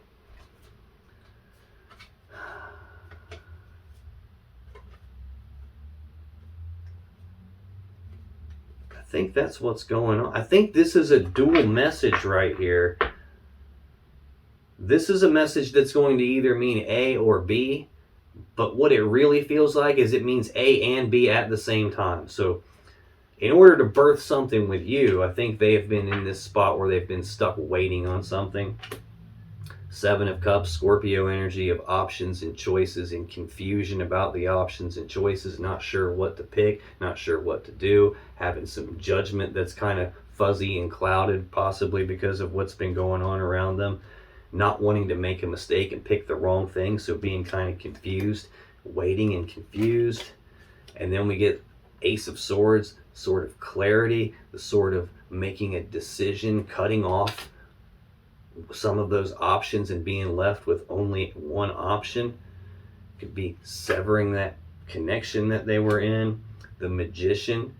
I think that's what's going on. I think this is a dual message right here. This is a message that's going to either mean A or B, but what it really feels like is it means A and B at the same time. So in order to birth something with you, I think they have been in this spot where they've been stuck waiting on something. 7 of Cups, Scorpio energy of options and choices and confusion about the options and choices, not sure what to pick, not sure what to do, having some judgment that's kind of fuzzy and clouded, possibly because of what's been going on around them, not wanting to make a mistake and pick the wrong thing, so being kind of confused, waiting and confused. And then we get Ace of Swords, sort of clarity, the sort of making a decision, cutting off some of those options and being left with only one option. Could be severing that connection that they were in. The Magician.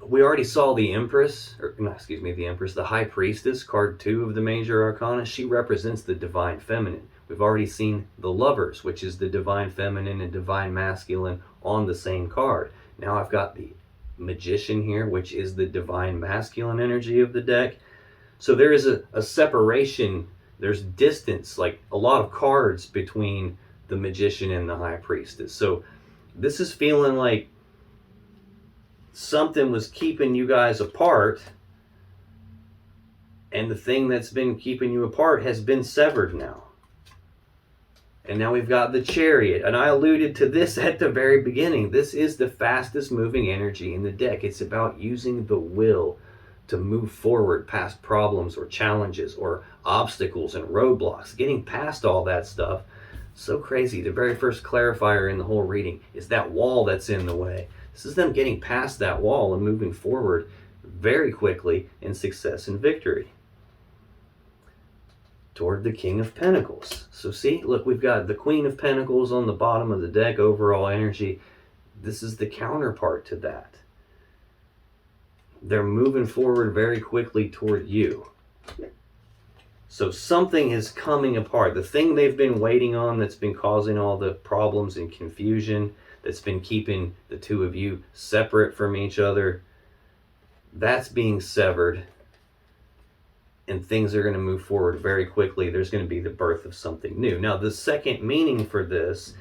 We already saw the Empress, the High Priestess, card 2 of the major arcana. She represents the divine feminine. We've already seen the Lovers, which is the divine feminine and divine masculine, on the same card. Now I've got the Magician here, which is the divine masculine energy of the deck. So there is a separation, there's distance, like a lot of cards between the Magician and the High Priestess. So this is feeling like something was keeping you guys apart, and the thing that's been keeping you apart has been severed now. And now we've got the Chariot, and I alluded to this at the very beginning. This is the fastest moving energy in the deck. It's about using the will to move forward past problems or challenges or obstacles and roadblocks, getting past all that stuff. So crazy. The very first clarifier in the whole reading is that wall that's in the way. This is them getting past that wall and moving forward very quickly in success and victory toward the King of Pentacles. So see, look, we've got the Queen of Pentacles on the bottom of the deck, overall energy. This is the counterpart to that. They're moving forward very quickly toward you. So something is coming apart. The thing they've been waiting on that's been causing all the problems and confusion, that's been keeping the two of you separate from each other, that's being severed. And things are going to move forward very quickly. There's going to be the birth of something new. Now, the second meaning for this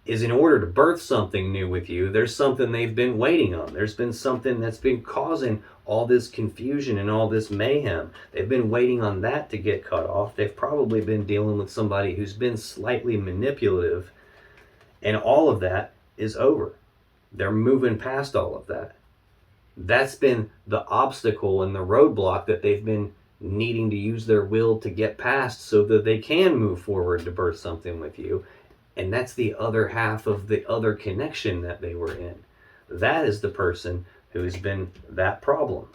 is, in order to birth something new with you, there's something they've been waiting on. There's been something that's been causing all this confusion and all this mayhem. They've been waiting on that to get cut off. They've probably been dealing with somebody who's been slightly manipulative, and all of that is over. They're moving past all of that. That's been the obstacle and the roadblock that they've been needing to use their will to get past so that they can move forward to birth something with you. And that's the other half of the other connection that they were in. That is the person who's been that problem.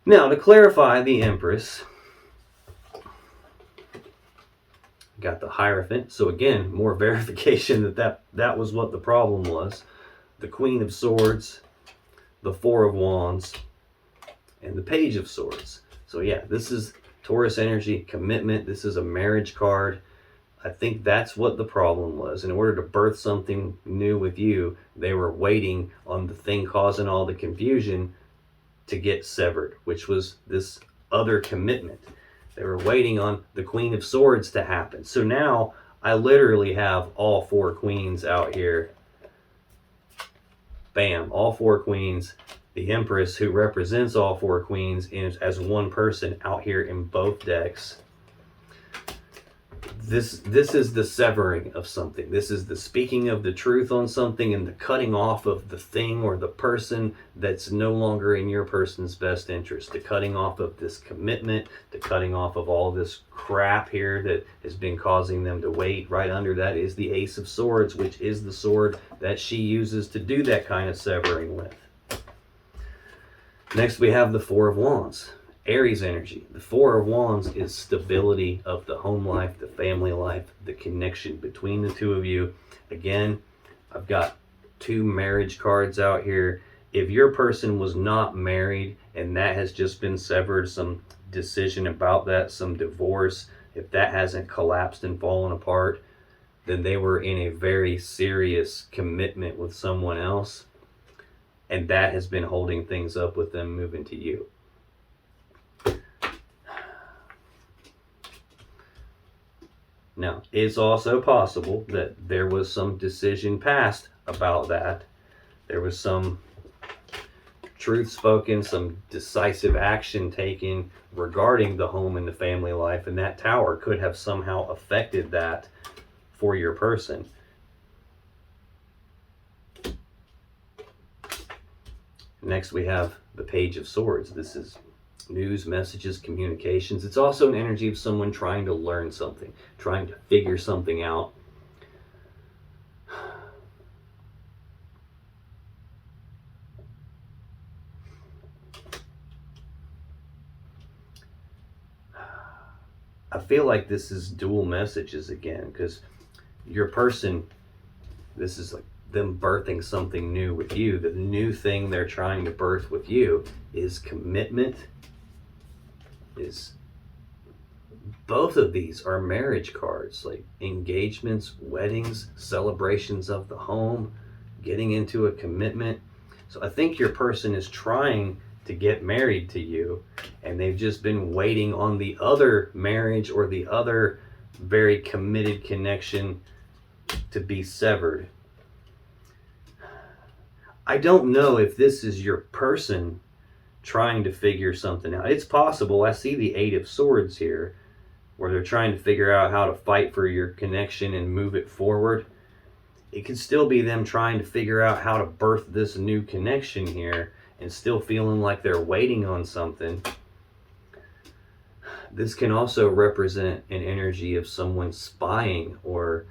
Now, to clarify the Empress, got the Hierophant. So again, more verification that was what the problem was. The Queen of Swords, the Four of Wands, and the Page of Swords. So yeah, this is Taurus energy, commitment. This is a marriage card. I think that's what the problem was. In order to birth something new with you, they were waiting on the thing causing all the confusion to get severed, which was this other commitment. They were waiting on the Queen of Swords to happen. So now I literally have all 4 queens out here. Bam, all 4 queens. The Empress, who represents all 4 queens, is as one person out here in both decks. This is the severing of something. This is the speaking of the truth on something and the cutting off of the thing or the person that's no longer in your person's best interest. The cutting off of this commitment, the cutting off of all this crap here that has been causing them to wait. Right under that is the Ace of Swords, which is the sword that she uses to do that kind of severing with. Next we have the Four of Wands. Aries energy. The Four of Wands is stability of the home life, the family life, the connection between the two of you. Again, I've got 2 marriage cards out here. If your person was not married and that has just been severed, some decision about that, some divorce, if that hasn't collapsed and fallen apart, then they were in a very serious commitment with someone else, and that has been holding things up with them moving to you. Now, it's also possible that there was some decision passed about that. There was some truth spoken, some decisive action taken regarding the home and the family life, and that Tower could have somehow affected that for your person. Next, we have the Page of Swords. This is news, messages, communications. It's also an energy of someone trying to learn something, trying to figure something out. I feel like this is dual messages again, because your person, this is like them birthing something new with you. The new thing they're trying to birth with you is commitment. Is both of these are marriage cards, like engagements, weddings, celebrations of the home, getting into a commitment. So I think your person is trying to get married to you, and they've just been waiting on the other marriage or the other very committed connection to be severed. I don't know if this is your person trying to figure something out. It's possible. I see the Eight of Swords here, where they're trying to figure out how to fight for your connection and move it forward. It could still be them trying to figure out how to birth this new connection here and still feeling like they're waiting on something. This can also represent an energy of someone spying or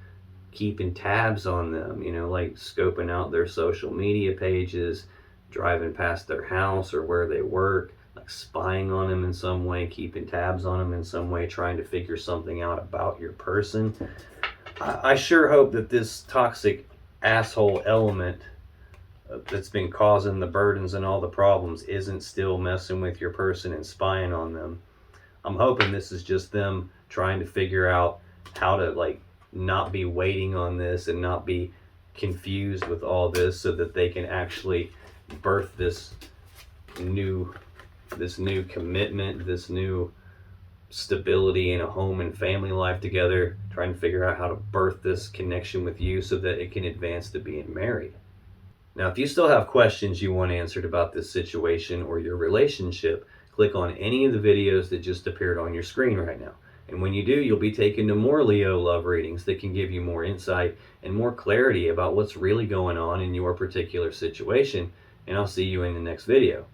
keeping tabs on them, you know, like scoping out their social media pages, driving past their house or where they work, like spying on them in some way, keeping tabs on them in some way, trying to figure something out about your person. I sure hope that this toxic asshole element that's been causing the burdens and all the problems isn't still messing with your person and spying on them. I'm hoping this is just them trying to figure out how to like not be waiting on this and not be confused with all this, so that they can actually birth this new commitment, this new stability in a home and family life together, trying to figure out how to birth this connection with you so that it can advance to being married. Now, if you still have questions you want answered about this situation or your relationship, click on any of the videos that just appeared on your screen right now. And when you do, you'll be taken to more Leo love readings that can give you more insight and more clarity about what's really going on in your particular situation. And I'll see you in the next video.